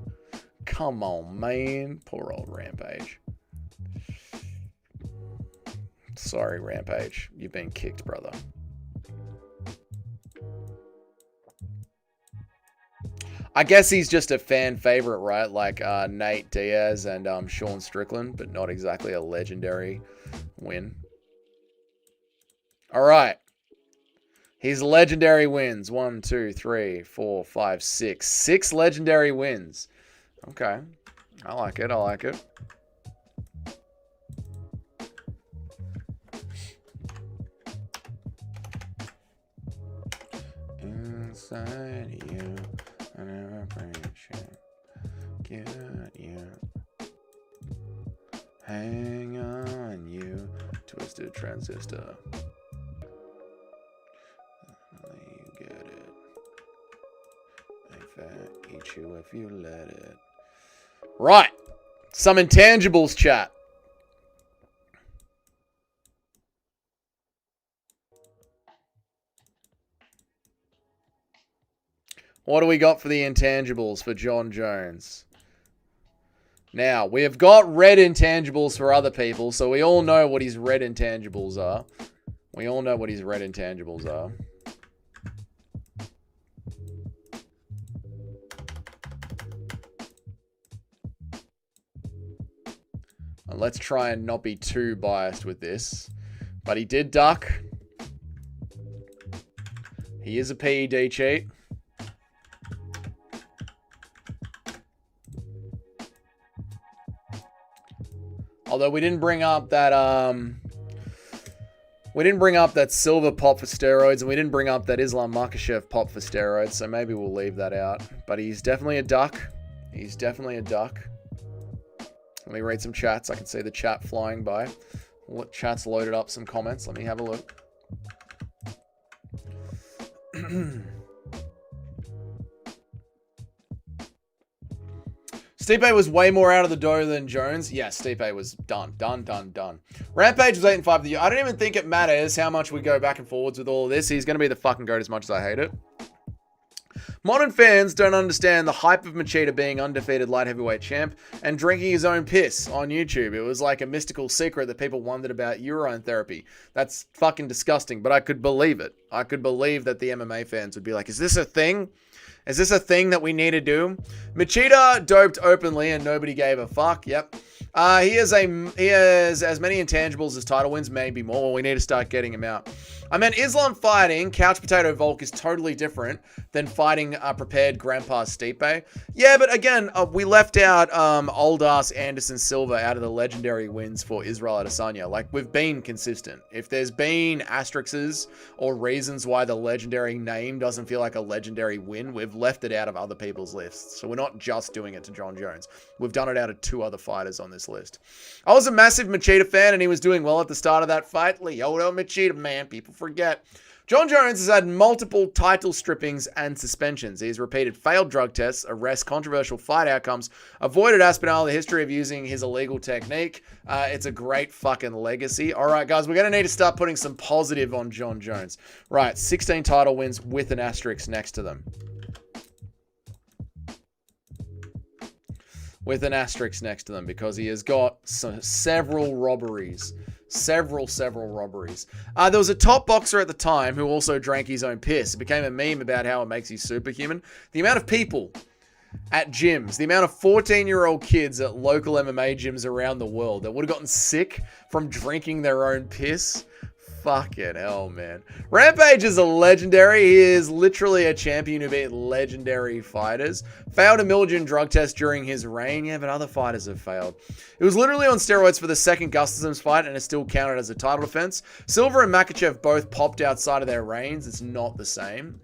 Come on, man. Poor old Rampage. Sorry, Rampage. You've been kicked, brother. I guess he's just a fan favorite, right? Like Nate Diaz and Sean Strickland, but not exactly a legendary win. All right. His legendary wins. 1, 2, 3, 4, 5, 6. 6 legendary wins. Okay. I like it. I like it. Inside you, I never appreciate. Get you. Hang on you. Twisted transistor. You get it. Make that eat you if you let it. Right. Some intangibles, chat. What do we got for the intangibles for John Jones? Now, we have got red intangibles for other people, so we all know what his red intangibles are. We all know what his red intangibles are. And let's try and not be too biased with this. But he did duck. He is a PED cheat. Although we didn't bring up that We didn't bring up that Silva pop for steroids, and we didn't bring up that Islam Makhachev pop for steroids, so maybe we'll leave that out. But he's definitely a duck. He's definitely a duck. Let me read some chats. I can see the chat flying by. Chat's loaded up some comments. Let me have a look. Stipe was way more out of the dough than Jones. Yeah, Stipe was done. Rampage was 8-5 for the year. I don't even think it matters how much we go back and forwards with all of this. He's going to be the fucking GOAT as much as I hate it. Modern fans don't understand the hype of Machida being undefeated light heavyweight champ and drinking his own piss on YouTube. It was like a mystical secret that people wondered about urine therapy. That's fucking disgusting, but I could believe it. I could believe that the MMA fans would be like, is this a thing? Is this a thing that we need to do? Machida doped openly and nobody gave a fuck. Yep. He has as many intangibles as title wins, maybe more. Well, we need to start getting him out. I mean, Islam fighting Couch Potato Volk is totally different than fighting prepared Grandpa Stipe. Yeah, but again, we left out old ass Anderson Silva out of the legendary wins for Israel Adesanya. Like, we've been consistent. If there's been asterisks or reasons why the legendary name doesn't feel like a legendary win, we've left it out of other people's lists. So we're not just doing it to John Jones. We've done it out of 2 other fighters on this list. I was a massive Machida fan and he was doing well at the start of that fight. Lyoto Machida, man, people forget. John Jones has had multiple title strippings and suspensions. He's repeated failed drug tests, arrests, controversial fight outcomes, avoided Aspinall, the history of using his illegal technique. It's a great fucking legacy. All right, guys, we're going to need to start putting some positive on John Jones. Right, 16 title wins with an asterisk next to them. With an asterisk next to them because he has got several robberies. Several robberies. There was a top boxer at the time who also drank his own piss. It became a meme about how it makes you superhuman. The amount of people at gyms, the amount of 14-year-old kids at local MMA gyms around the world that would have gotten sick from drinking their own piss. Fucking hell, man. Rampage is a legendary. He is literally a champion who beat legendary fighters. Failed a million drug test during his reign. Yeah, but other fighters have failed. It was literally on steroids for the second Gustafson's fight and is still counted as a title defense. Silva and Makhachev both popped outside of their reigns. It's not the same.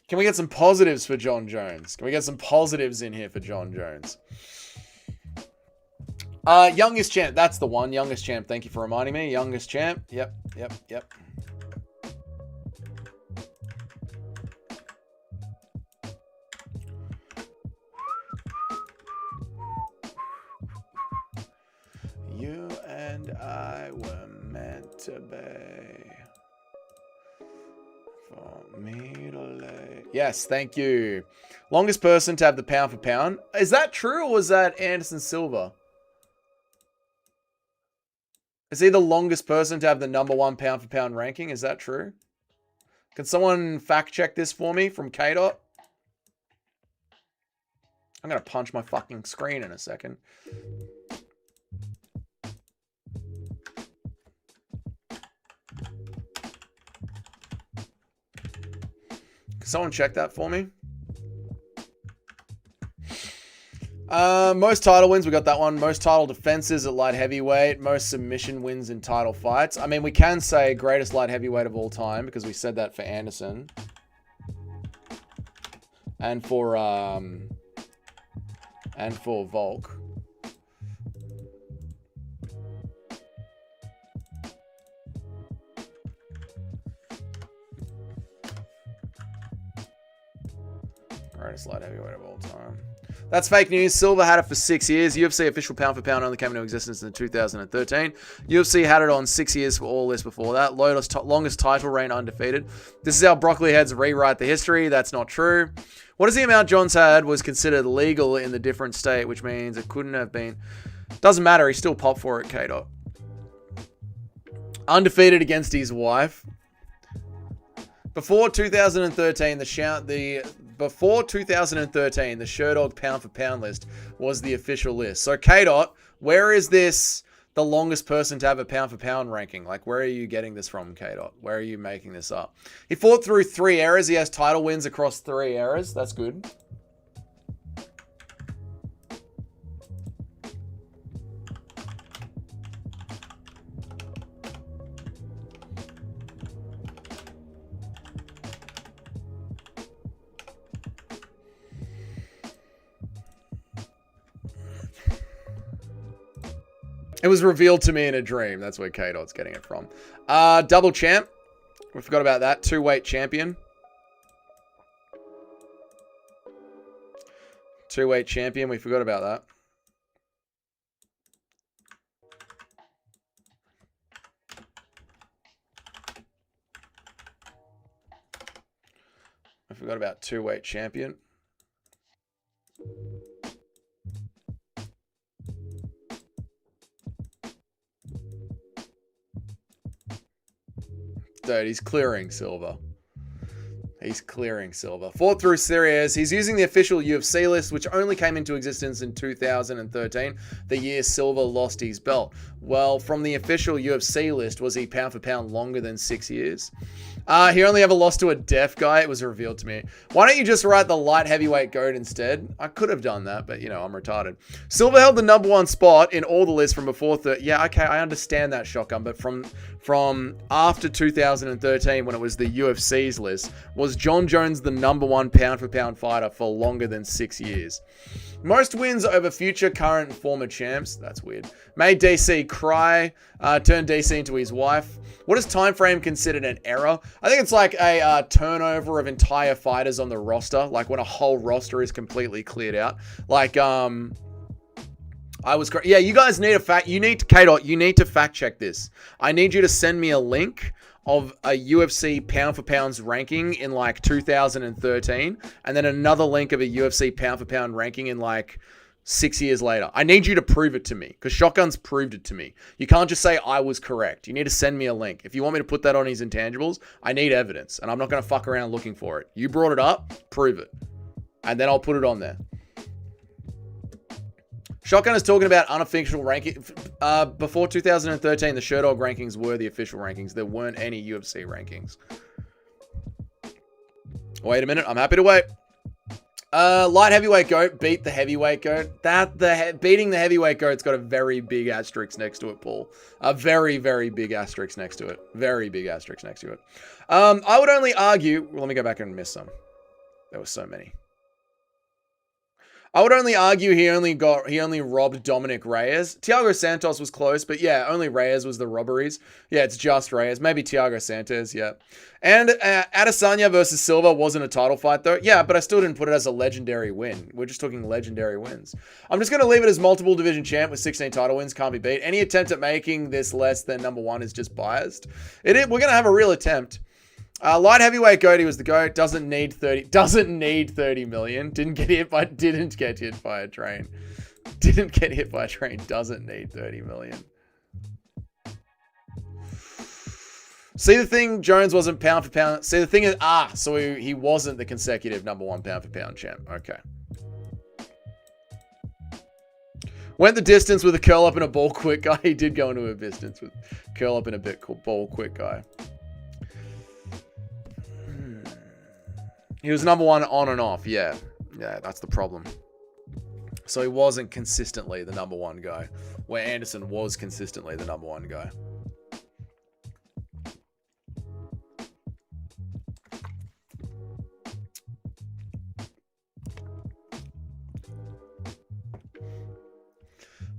Can we get some positives for John Jones? Can we get some positives in here for John Jones? Youngest champ. That's the one. Youngest champ. Thank you for reminding me. Youngest champ. Yep. You and I were meant to be. For me to lay. Yes, thank you. Longest person to have the pound for pound. Is that true or was that Anderson Silva? Is he the longest person to have the #1 pound for pound ranking? Is that true? Can someone fact check this for me from K-Dot? I'm going to punch my fucking screen in a second. Someone check that for me. Most title wins, we got that one. Most title defenses at light heavyweight. Most submission wins in title fights. I mean, we can say greatest light heavyweight of all time because we said that for Anderson. And for Volk. Greatest light heavyweight of all time. That's fake news. Silva had it for 6 years. UFC official pound for pound only came into existence in 2013. UFC had it on 6 years for all this before that. Longest title reign undefeated. This is how broccoli heads rewrite the history. That's not true. What is the amount John's had was considered legal in the different state, which means it couldn't have been. Doesn't matter. He still popped for it, K-Dot. Undefeated against his wife. Before 2013, before 2013, the Sherdog pound for pound list was the official list. So K-Dot, where is this the longest person to have a pound for pound ranking? Like, where are you getting this from, K-Dot? Where are you making this up? He fought through 3 eras. He has title wins across 3 eras. That's good. It was revealed to me in a dream. That's where K-Dot's getting it from. Double champ. We forgot about that. 2-weight champion. 2-weight champion. We forgot about that. I forgot about 2-weight champion. Dude, he's clearing silver. He's clearing silver. Fought through series. He's using the official UFC list, which only came into existence in 2013, the year Silver lost his belt. Well, from the official UFC list, was he pound for pound longer than 6 years? He only ever lost to a deaf guy. It was revealed to me. Why don't you just write the light heavyweight GOAT instead? I could have done that, but, you know, I'm retarded. Silver held the #1 spot in all the lists from before. Yeah, okay, I understand that, Shotgun, but from after 2013, when it was the UFC's list, was John Jones the #1 pound for pound fighter for longer than 6 years? Most wins over future, current, and former champs. That's weird. Made DC cry. Turned DC into his wife. What is time frame considered an error? I think it's like a turnover of entire fighters on the roster. Like when a whole roster is completely cleared out. Like, yeah, you guys need K-Dot, you need to fact check this. I need you to send me a link of a UFC pound for pounds ranking in like 2013, and then another link of a UFC pound for pound ranking in like 6 years later. I need you to prove it to me, because Shotgun's proved it to me. You can't just say I was correct. You need to send me a link. If you want me to put that on his intangibles, I need evidence, and I'm not going to fuck around looking for it. You brought it up, prove it, and then I'll put it on there. Shotgun is talking about unofficial ranking. Before 2013, the Sherdog rankings were the official rankings. There weren't any UFC rankings. Wait a minute. I'm happy to wait. Light heavyweight GOAT beat the heavyweight GOAT. Beating the heavyweight GOAT's got a very big asterisk next to it, Paul. A very, very big asterisk next to it. Very big asterisk next to it. I would only argue... Well, let me go back and miss some. There were so many. I would only argue he only robbed Dominic Reyes. Thiago Santos was close, but yeah, only Reyes was the robberies. Yeah, it's just Reyes. Maybe Thiago Santos, yeah. And Adesanya versus Silva wasn't a title fight, though. Yeah, but I still didn't put it as a legendary win. We're just talking legendary wins. I'm just going to leave it as multiple division champ with 16 title wins. Can't be beat. Any attempt at making this less than #1 is just biased. We're going to have a real attempt. Light heavyweight GOAT, he was the GOAT. Doesn't need 30 million. Didn't get hit by a train. Didn't get hit by a train. Doesn't need 30 million. See the thing, Jones wasn't pound for pound. See the thing is, so he wasn't the consecutive #1 pound for pound champ. Okay. Went the distance with a curl up and a ball quick guy. He did go into a distance with curl up and a bit ball quick guy. He was #1 on and off, yeah. Yeah, that's the problem. So he wasn't consistently the #1 guy, where Anderson was consistently the #1 guy.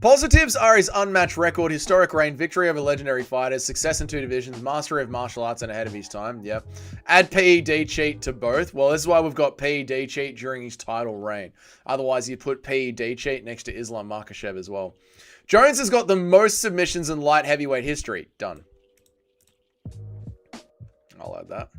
Positives are his unmatched record, historic reign, victory over legendary fighters, success in 2 divisions, mastery of martial arts, and ahead of his time. Yep. Add PED cheat to both. Well, this is why we've got PED cheat during his title reign. Otherwise, you'd put PED cheat next to Islam Makhachev as well. Jones has got the most submissions in light heavyweight history. Done. I'll add that.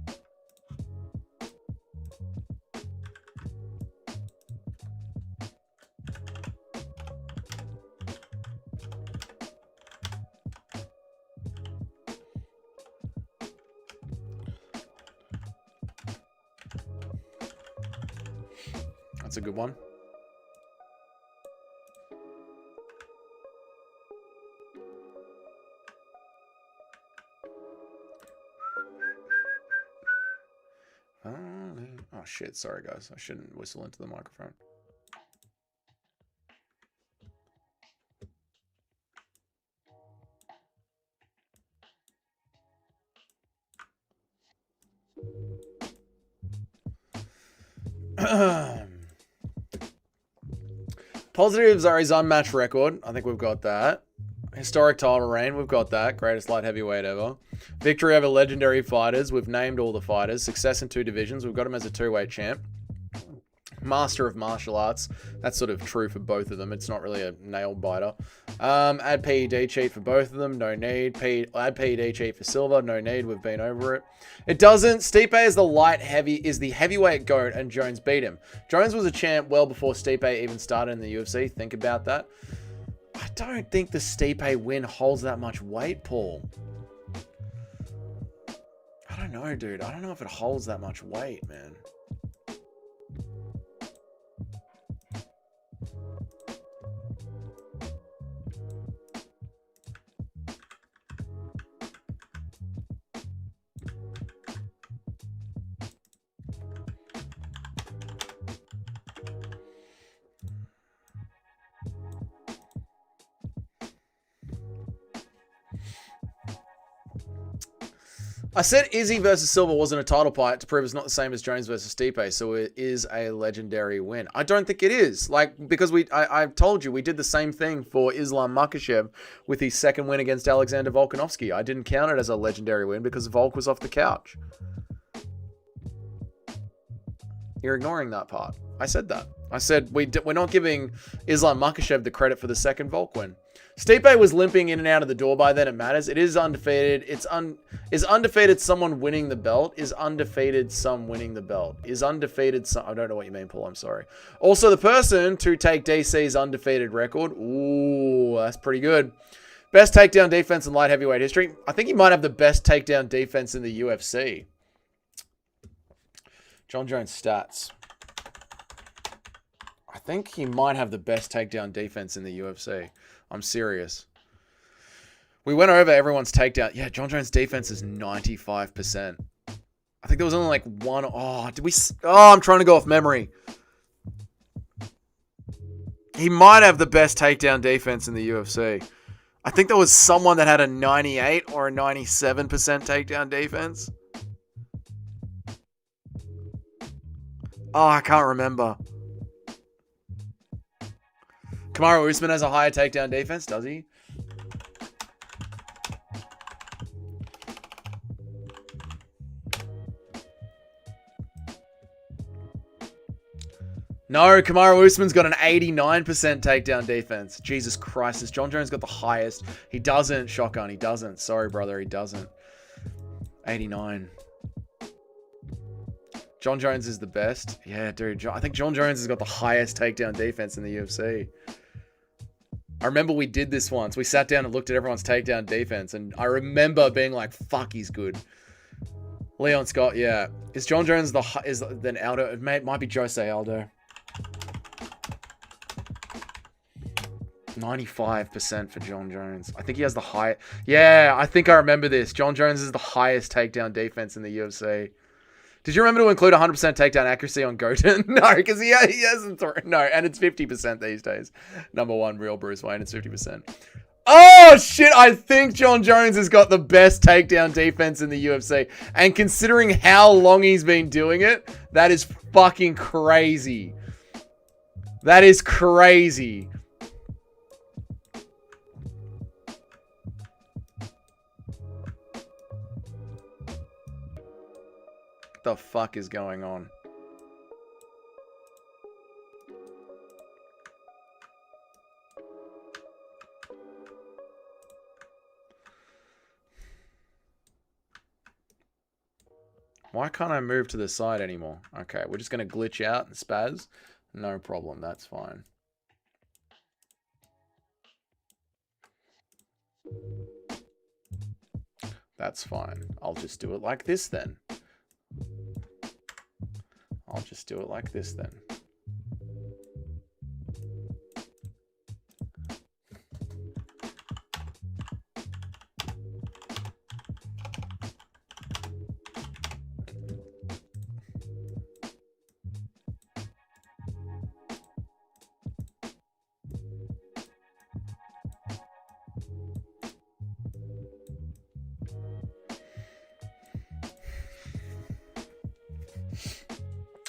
That's a good one. Oh shit, sorry guys. I shouldn't whistle into the microphone. Positives are his unmatched record. I think we've got that. Historic title reign. We've got that. Greatest light heavyweight ever. Victory over legendary fighters. We've named all the fighters. Success in 2 divisions. We've got him as a 2-weight champ. Master of martial arts. That's sort of true for both of them. It's not really a nail biter. Add PED cheat for both of them. No need. Add PED cheat for Silver. No need. We've been over it. It doesn't. Stipe is the heavyweight GOAT, and Jones beat him. Jones was a champ well before Stipe even started in the UFC. Think about that. I don't think the Stipe win holds that much weight, Paul. I don't know, dude. I don't know if it holds that much weight, man. I said Izzy versus Silva wasn't a title fight to prove it's not the same as Jones versus Stipe, so it is a legendary win. I don't think it is, because I told you we did the same thing for Islam Makhachev with his second win against Alexander Volkanovski. I didn't count it as a legendary win because Volk was off the couch. You're ignoring that part. I said that. I said we're not giving Islam Makhachev the credit for the second Volk win. Stipe was limping in and out of the door by then. It matters. It is undefeated. Is undefeated someone winning the belt? Is undefeated some winning the belt? Is undefeated some... I don't know what you mean, Paul. I'm sorry. Also, the person to take DC's undefeated record. Ooh, that's pretty good. Best takedown defense in light heavyweight history. I think he might have the best takedown defense in the UFC. John Jones stats. I think he might have the best takedown defense in the UFC. I'm serious. We went over everyone's takedown. Yeah, John Jones' defense is 95%. I think there was only like one. Oh, did we? Oh, I'm trying to go off memory. He might have the best takedown defense in the UFC. I think there was someone that had a 98 or a 97% takedown defense. Oh, I can't remember. Kamaru Usman has a higher takedown defense, does he? No, Kamaru Usman's got an 89% takedown defense. Jesus Christ, has John Jones got the highest? He doesn't, Shotgun, he doesn't. Sorry, brother, he doesn't. 89. John Jones is the best. Yeah, dude, I think John Jones has got the highest takedown defense in the UFC. I remember we did this once. We sat down and looked at everyone's takedown defense, and I remember being like, fuck, he's good. Leon Scott, yeah. Is John Jones then Aldo? It might be Jose Aldo. 95% for John Jones. I think he has the high. Yeah, I think I remember this. John Jones is the highest takedown defense in the UFC. Did you remember to include 100% takedown accuracy on Goten? No, because he hasn't thrown. No, and it's 50% these days. Number one, real Bruce Wayne, it's 50%. Oh, shit, I think John Jones has got the best takedown defense in the UFC. And considering how long he's been doing it, that is fucking crazy. That is crazy. What the fuck is going on? Why can't I move to the side anymore? Okay, we're just going to glitch out and spaz. No problem, that's fine. That's fine. I'll just do it like this then. I'll just do it like this then.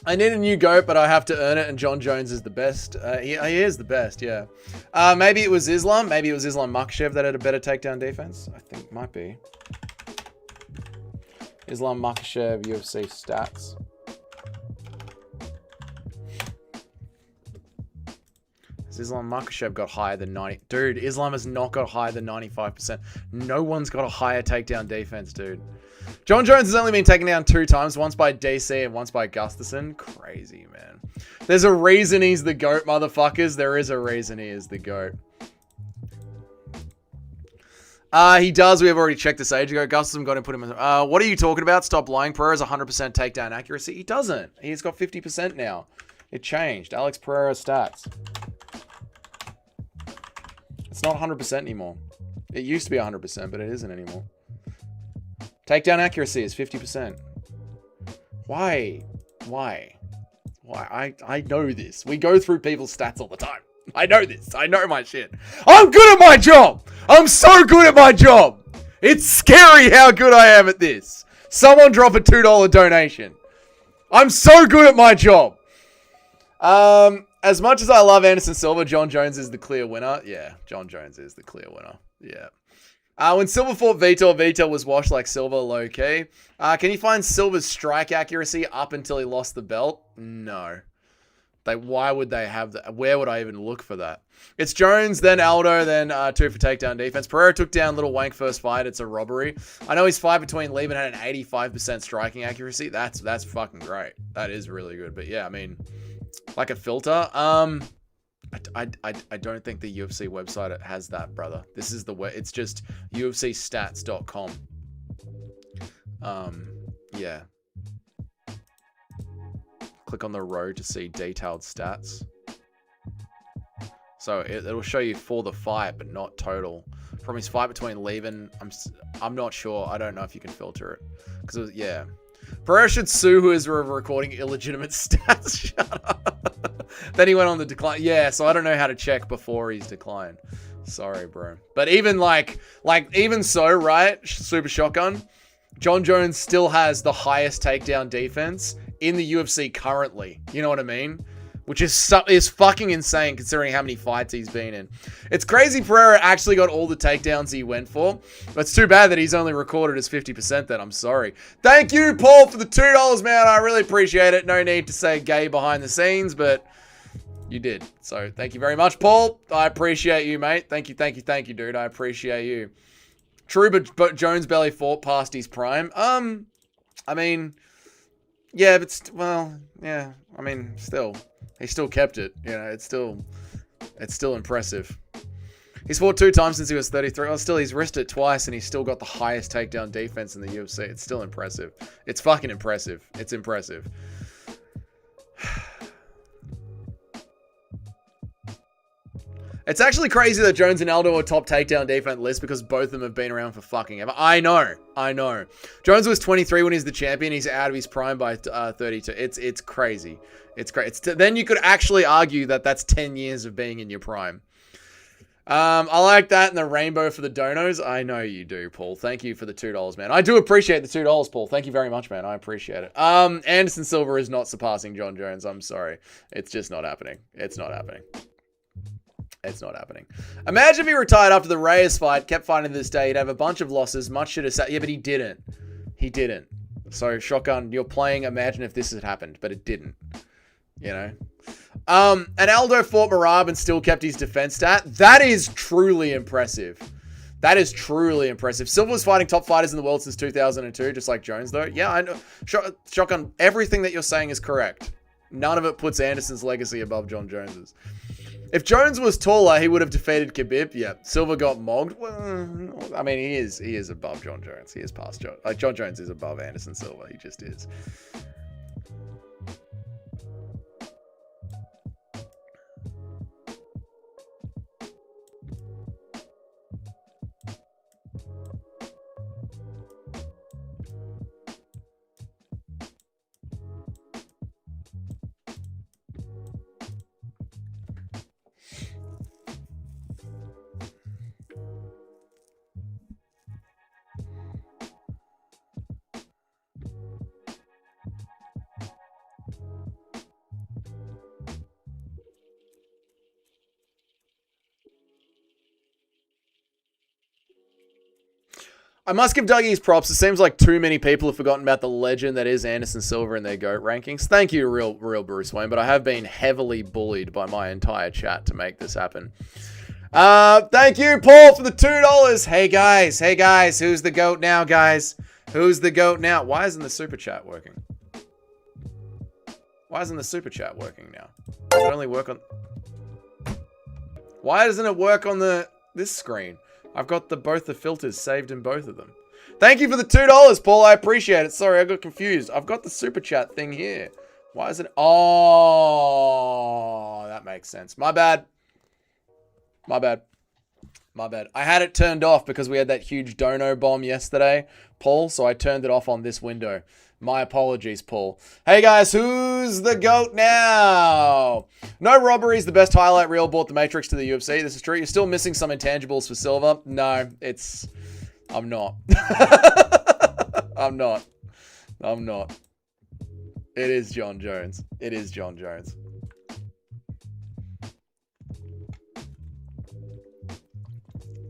I need a new GOAT, but I have to earn it, and John Jones is the best. He is the best, yeah. Maybe it was Islam. Maybe it was Islam Makhachev that had a better takedown defense. I think might be. Islam Makhachev, UFC stats. Has Islam Makhachev got higher than 90? Dude, Islam has not got higher than 95%. No one's got a higher takedown defense, dude. John Jones has only been taken down 2 times, once by DC and once by Gustafsson. Crazy, man. There's a reason he's the GOAT, motherfuckers. There is a reason he is the GOAT. He does. We have already checked this age ago. Gustafsson got him, put him in. What are you talking about? Stop lying. Pereira's 100% takedown accuracy. He doesn't. He's got 50% now. It changed. Alex Pereira's stats. It's not 100% anymore. It used to be 100%, but it isn't anymore. Takedown accuracy is 50%. Why? I know this. We go through people's stats all the time. I know this. I know my shit. I'm good at my job. I'm so good at my job. It's scary how good I am at this. Someone drop a $2 donation. I'm so good at my job. As much as I love Anderson Silva, John Jones is the clear winner. Yeah, John Jones is the clear winner. Yeah. When Silva fought Vitor, Vitor was washed like Silva, low-key. Can you find Silva's strike accuracy up until he lost the belt? No. Why would they have that? Where would I even look for that? It's Jones, then Aldo, then 2 for takedown defense. Pereira took down Little Wank first fight. It's a robbery. I know his fight between Lieben had an 85% striking accuracy. That's fucking great. That is really good. But yeah, I mean, like a filter. I don't think the UFC website has that, brother. This is the way. It's just UFCstats.com. Yeah. Click on the row to see detailed stats. So it'll show you for the fight, but not total. From his fight between Lieben, I'm not sure. I don't know if you can filter it. Because, yeah. Pereira should sue who is recording illegitimate stats. Shut up. Then he went on the decline. Yeah, so I don't know how to check before he's declined. Sorry, bro. But even even so, right? Super Shotgun. John Jones still has the highest takedown defense in the UFC currently. You know what I mean? Which is fucking insane considering how many fights he's been in. It's crazy Pereira actually got all the takedowns he went for. But it's too bad that he's only recorded as 50% then. I'm sorry. Thank you, Paul, for the $2, man. I really appreciate it. No need to say gay behind the scenes, but you did. So thank you very much, Paul. I appreciate you, mate. Thank you, dude. I appreciate you. True, but Jones barely fought past his prime. I mean, yeah, but well, yeah. I mean, still. He still kept it, you know, it's still impressive. He's fought 2 times since he was 33. Oh, still, he's risked it twice and he's still got the highest takedown defense in the UFC. It's still impressive. It's fucking impressive. It's impressive. It's actually crazy that Jones and Aldo are top takedown defense list because both of them have been around for fucking ever. I know. Jones was 23 when he's the champion. He's out of his prime by 32. It's crazy. It's great. Then you could actually argue that that's 10 years of being in your prime. I like that and the rainbow for the donos. I know you do, Paul. Thank you for the $2, man. I do appreciate the $2, Paul. Thank you very much, man. I appreciate it. Anderson Silva is not surpassing John Jones. I'm sorry. It's just not happening. It's not happening. It's not happening. Imagine if he retired after the Reyes fight, kept fighting to this day. He'd have a bunch of losses. Much should have said. Yeah, but he didn't. He didn't. So, Shotgun, you're playing imagine if this had happened, but it didn't. You know? And Aldo fought Marab and still kept his defense stat. That is truly impressive. That is truly impressive. Silva was fighting top fighters in the world since 2002, just like Jones, though. Yeah, I know. Shotgun, everything that you're saying is correct. None of it puts Anderson's legacy above John Jones's. If Jones was taller, he would have defeated Khabib. Yeah, Silva got mogged. Well, I mean, he is above John Jones. He is past John. Like, John Jones is above Anderson Silva. He just is. I must give Dougie his props. It seems like too many people have forgotten about the legend that is Anderson Silva in their GOAT rankings. Thank you, real Bruce Wayne, but I have been heavily bullied by my entire chat to make this happen. Thank you, Paul, for the $2. Hey guys, who's the GOAT now, guys? Who's the GOAT now? Why isn't the super chat working? Why isn't the super chat working now? Does it only work on... Why doesn't it work on this screen? I've got both the filters saved in both of them. Thank you for the $2, Paul. I appreciate it. Sorry, I got confused. I've got the super chat thing here. Why is it... Oh, that makes sense. My bad. My bad. My bad. I had it turned off because we had that huge dono bomb yesterday, Paul, so I turned it off on this window. My apologies, Paul. Hey guys, who's the GOAT now? No robberies, the best highlight reel brought the Matrix to the UFC. This is true. You're still missing some intangibles for Silva. No, I'm not. I'm not. I'm not. It is John Jones. It is John Jones.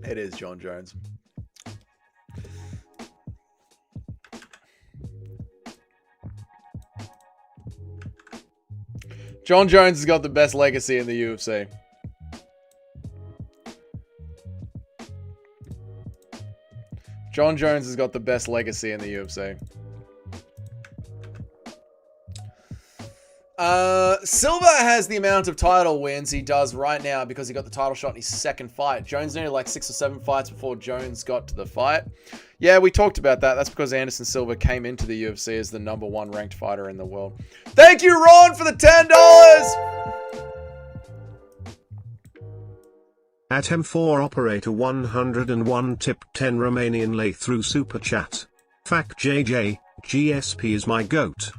It is John Jones. John Jones has got the best legacy in the UFC. John Jones has got the best legacy in the UFC. Silva has the amount of title wins he does right now because he got the title shot in his second fight. Jones needed like 6 or 7 fights before Jones got to the fight. Yeah, we talked about that. That's because Anderson Silva came into the UFC as the #1 ranked fighter in the world. Thank you, Ron, for the $10! At M4 operator 101 tip 10 Romanian lay through super chat. Fact JJ, GSP is my GOAT.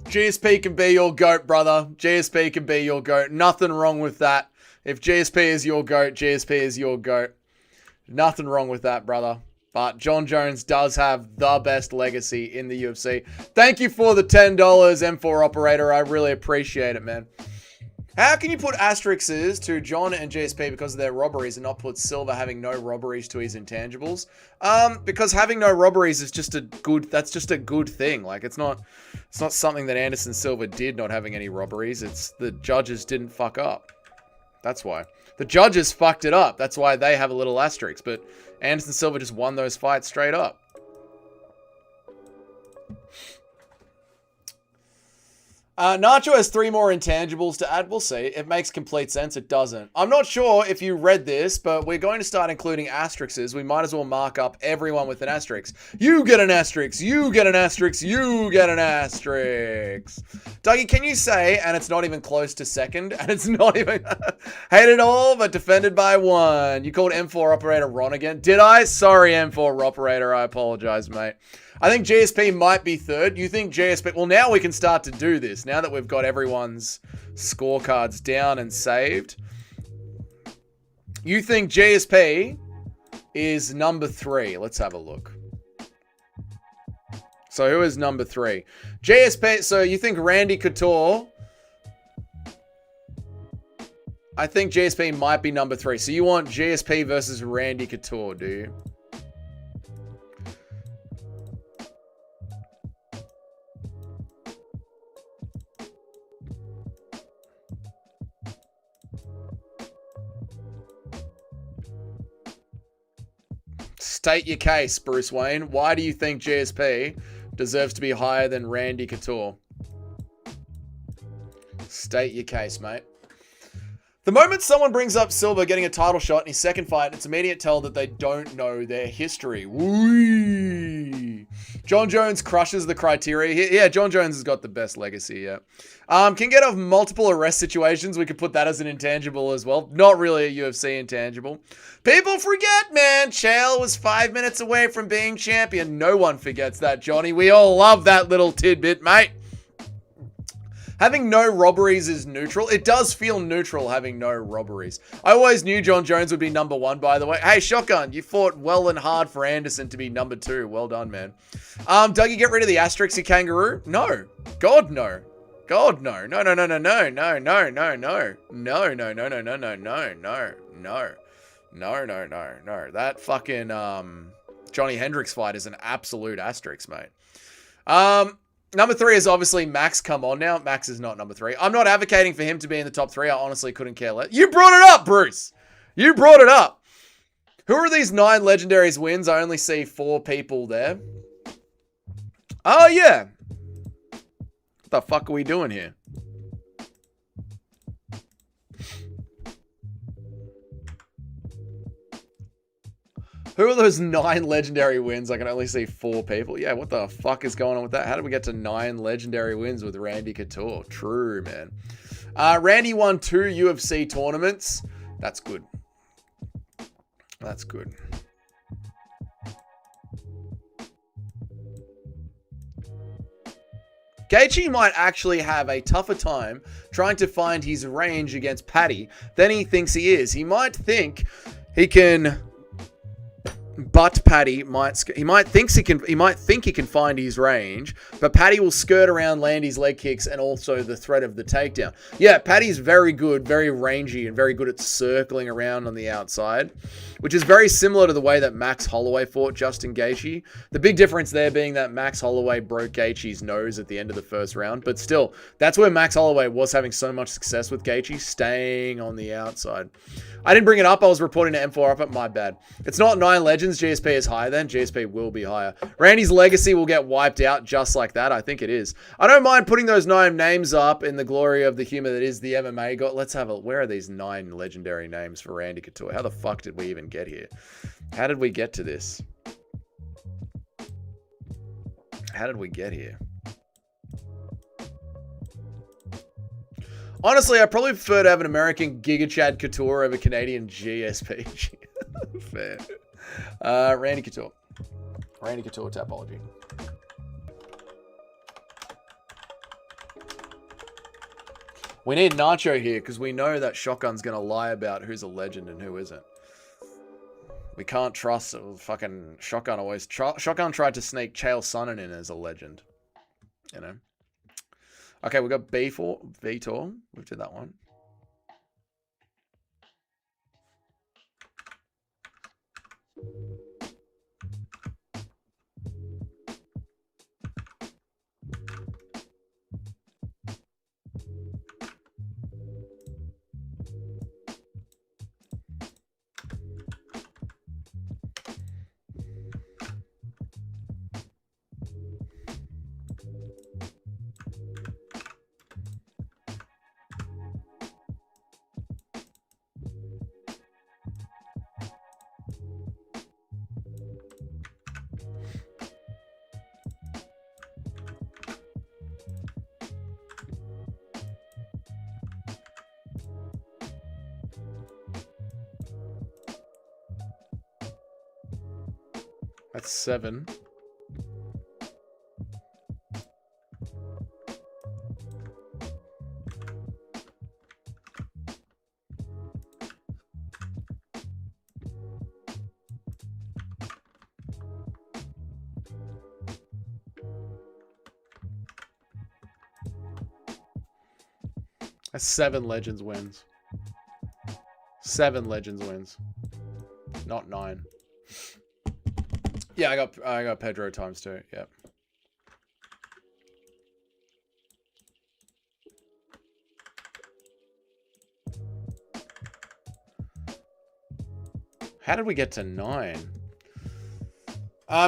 GSP can be your GOAT, brother. GSP can be your GOAT. Nothing wrong with that. If GSP is your GOAT, GSP is your GOAT. Nothing wrong with that, brother. But John Jones does have the best legacy in the UFC. Thank you for the $10, M4 operator. I really appreciate it, man. How can you put asterisks to John and GSP because of their robberies and not put Silva having no robberies to his intangibles? Because having no robberies is just that's just a good thing. Like it's not something that Anderson Silva did, not having any robberies. It's the judges didn't fuck up. That's why. The judges fucked it up. That's why they have a little asterisk. But Anderson Silva just won those fights straight up. Nacho has 3 more intangibles to add. We'll see. It makes complete sense. It doesn't. I'm not sure if you read this, but we're going to start including asterisks. We might as well mark up everyone with an asterisk. You get an asterisk. You get an asterisk. You get an asterisk. Dougie, can you say, and it's not even close to second, and it's not even hated all, but defended by 1. You called M4 operator Ron again. Did I? Sorry, M4 operator. I apologize, mate. I think GSP might be 3rd. You think GSP... Well, now we can start to do this. Now that we've got everyone's scorecards down and saved. You think GSP is number 3. Let's have a look. So who is number 3? GSP... So you think Randy Couture... I think GSP might be number 3. So you want GSP versus Randy Couture, do you? State your case, Bruce Wayne. Why do you think GSP deserves to be higher than Randy Couture? State your case, mate. The moment someone brings up Silva getting a title shot in his second fight, it's immediate tell that they don't know their history. Whee! John Jones crushes the criteria. Yeah, John Jones has got the best legacy, yeah. Can get off multiple arrest situations. We could put that as an intangible as well. Not really a UFC intangible. People forget, man. Chael was 5 minutes away from being champion. No one forgets that, Johnny. We all love that little tidbit, mate. Having no robberies is neutral. It does feel neutral having no robberies. I always knew John Jones would be number 1, by the way. Hey, Shotgun, you fought well and hard for Anderson to be number 2. Well done, man. Dougie, get rid of the asterisk, you kangaroo. No. God, no. God, no. No, no, no, no, no, no, no, no, no. No, no, no, no, no, no, no, no, no. No, no, no, no. That fucking, Johnny Hendricks fight is an absolute asterisk, mate. Number 3 is obviously Max. Come on now. Max is not number 3. I'm not advocating for him to be in the top 3. I honestly couldn't care less. You brought it up, Bruce. You brought it up. Who are these 9 legendaries wins? I only see 4 people there. Oh, yeah. What the fuck are we doing here? Who are those 9 legendary wins? I can only see 4 people. Yeah, what the fuck is going on with that? How did we get to 9 legendary wins with Randy Couture? True, man. Randy won 2 UFC tournaments. That's good. That's good. Gaethje might actually have a tougher time trying to find his range against Paddy than he thinks he is. He might think he can... But Paddy he might think he can find his range, but Paddy will skirt around, land his leg kicks, and also the threat of the takedown. Yeah, Paddy's very good, very rangy, and very good at circling around on the outside, which is very similar to the way that Max Holloway fought Justin Gaethje. The big difference there being that Max Holloway broke Gaethje's nose at the end of the first round, but still, that's where Max Holloway was having so much success with Gaethje, staying on the outside. I didn't bring it up. I was reporting to M4 up, my bad. It's not 9 legends. GSP is higher then. GSP will be higher. Randy's legacy will get wiped out just like that. I think it is. I don't mind putting those 9 names up in the glory of the humor that is the MMA god. Let's have a... Where are these 9 legendary names for Randy Couture? How the fuck did we even get here? How did we get to this? How did we get here? Honestly, I probably prefer to have an American Giga Chad Couture over Canadian GSP. Fair. Randy Couture. Randy Couture Tapology. We need Nacho here because we know that Shotgun's going to lie about who's a legend and who isn't. We can't trust fucking Shotgun always. Shotgun tried to sneak Chael Sonnen in as a legend. You know? Okay, we got Vitor. We did that one. That's 7. That's 7 Legends wins. 7 Legends wins. Not 9. Yeah, I got Pedro times 2. Yep. How did we get to 9?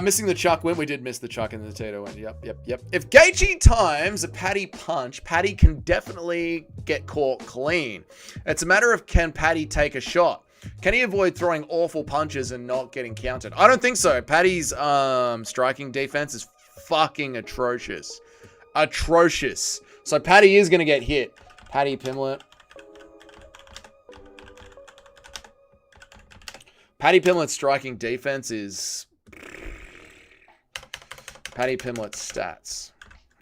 Missing the Chuck win. We did miss the Chuck and the Tato win. Yep. If Gaethje times a Paddy punch, Paddy can definitely get caught clean. It's a matter of can Paddy take a shot. Can he avoid throwing awful punches and not getting countered? I don't think so. Paddy's striking defense is fucking atrocious. Atrocious. So Paddy is going to get hit. Paddy Pimblett. Paddy Pimblett's striking defense is... Paddy Pimblett's stats.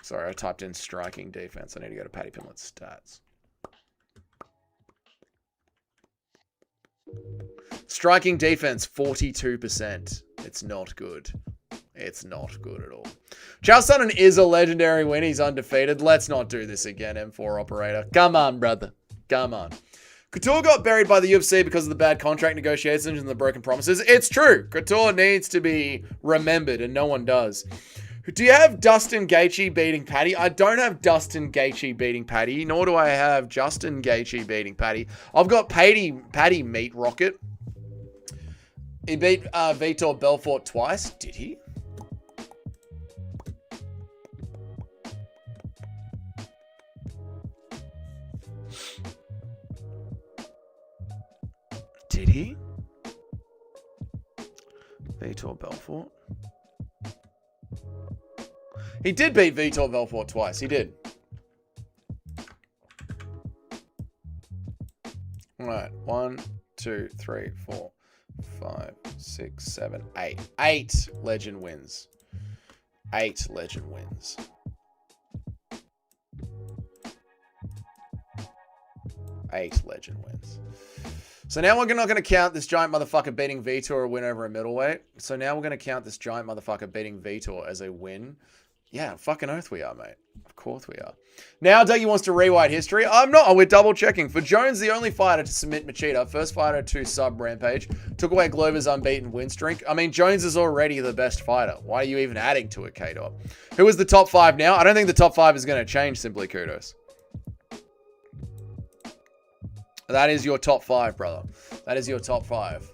Sorry, I typed in striking defense. I need to go to Paddy Pimblett's stats. Striking defense, 42%. It's not good. It's not good at all. Chael Sonnen is a legendary win. He's undefeated. Let's not do this again, M4 operator. Come on, brother. Come on. Couture got buried by the UFC because of the bad contract negotiations and the broken promises. It's true. Couture needs to be remembered, and no one does. Do you have Dustin Gaethje beating Paddy? I don't have Dustin Gaethje beating Paddy, nor do I have Justin Gaethje beating Paddy. I've got Paddy Meat Rocket. He beat Vitor Belfort twice. Did he? Did he? Vitor Belfort? He did beat Vitor Belfort twice. He did. All right. 1, 2, 3, 4, 5, 6, 7, 8. 8 legend wins. 8 legend wins. 8 legend wins. So now we're not going to count this giant motherfucker beating Vitor a win over a middleweight. So now we're going to count this giant motherfucker beating Vitor as a win. Yeah, fucking oath we are, mate. Of course we are. Now Dougie wants to rewrite history. I'm not. Oh, we're double checking. For Jones, the only fighter to submit Machida, first fighter to sub Rampage, took away Glover's unbeaten win streak. I mean, Jones is already the best fighter. Why are you even adding to it, K-Dot? Who is the top 5 now? I don't think the top 5 is going to change, simply kudos. That is your top 5, brother. That is your top 5.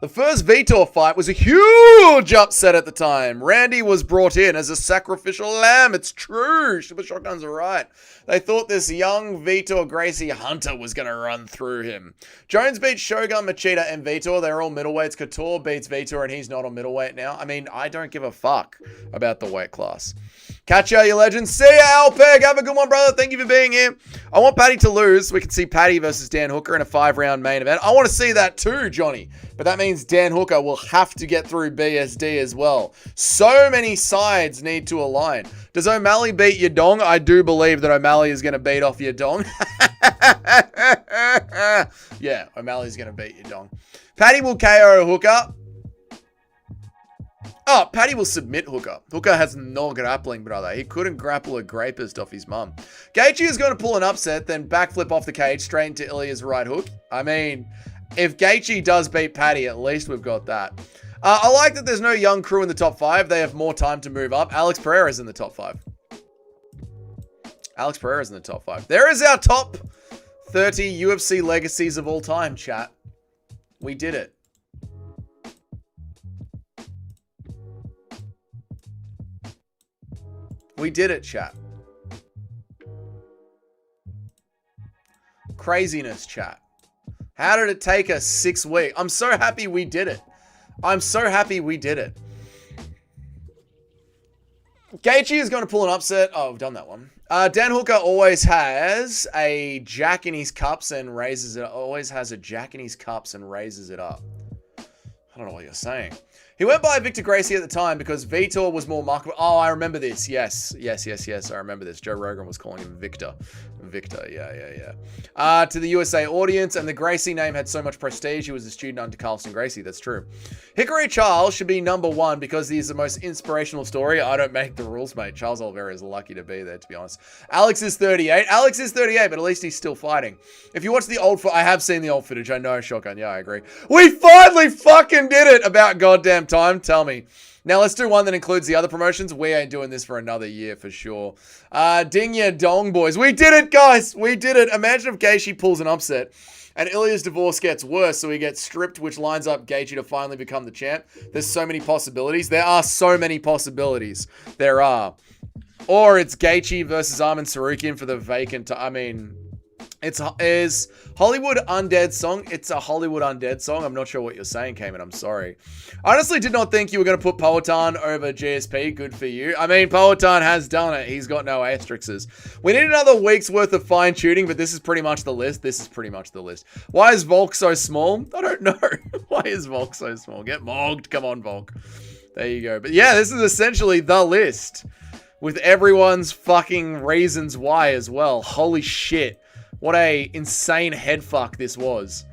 The first Vitor fight was a huge upset at the time. Randy was brought in as a sacrificial lamb. It's true. Super Shotguns are right. They thought this young Vitor Gracie Hunter was going to run through him. Jones beats Shogun, Machida, and Vitor. They're all middleweights. Couture beats Vitor, and he's not on middleweight now. I mean, I don't give a fuck about the weight class. Catch ya, you legends. See ya, Alpeg. Have a good one, brother. Thank you for being here. I want Paddy to lose so we can see Paddy versus Dan Hooker in a 5-round main event. I want to see that too, Johnny. But that means Dan Hooker will have to get through BSD as well. So many sides need to align. Does O'Malley beat Yadong? I do believe that O'Malley is going to beat off Yadong. Yeah, O'Malley's going to beat Yadong. Paddy will KO Hooker. Oh, Paddy will submit Hooker. Hooker has no grappling, brother. He couldn't grapple a grapist off his mum. Gaethje is going to pull an upset, then backflip off the cage straight into Ilya's right hook. I mean, if Gaethje does beat Paddy, at least we've got that. I like that there's no young crew in the top 5. They have more time to move up. Alex Pereira's in the top 5. Alex Pereira's in the top 5. There is our top 30 UFC legacies of all time, chat. We did it. We did it, chat. Craziness, chat. How did it take us 6 weeks? I'm so happy we did it. I'm so happy we did it. Gaethje is going to pull an upset. Oh, I've done that one. Dan Hooker always has a jack in his cups and raises it. Always has a jack in his cups and raises it up. I don't know what you're saying. He went by Victor Gracie at the time because Vitor was more marketable. Oh, I remember this. Yes. I remember this. Joe Rogan was calling him Victor. Victor, yeah. To the USA audience, and the Gracie name had so much prestige, he was a student under Carlson Gracie. That's true. Hickory Charles should be number 1 because he's the most inspirational story. I don't make the rules, mate. Charles Oliveira is lucky to be there, to be honest. Alex is 38. Alex is 38, but at least he's still fighting. If you watch the old I have seen the old footage. I know, Shotgun. Yeah, I agree. We finally fucking did it about goddamn time. Tell me. Now let's do one that includes the other promotions. We ain't doing this for another year for sure. Ding ya dong, boys. We did it, guys. We did it. Imagine if Gaethje pulls an upset and Ilya's divorce gets worse, so he gets stripped, which lines up Gaethje to finally become the champ. There's so many possibilities. There are so many possibilities. There are. Or it's Gaethje versus Arman Sarukian for the vacant. I mean, is Hollywood Undead song. It's a Hollywood Undead song. I'm not sure what you're saying, Cayman. I'm sorry. I honestly did not think you were going to put Poatan over GSP. Good for you. I mean, Poatan has done it. He's got no asterisks. We need another week's worth of fine-tuning, but this is pretty much the list. Why is Volk so small? I don't know. Why is Volk so small? Get mogged. Come on, Volk. There you go. But yeah, this is essentially the list with everyone's fucking reasons why as well. Holy shit. What a insane headfuck this was.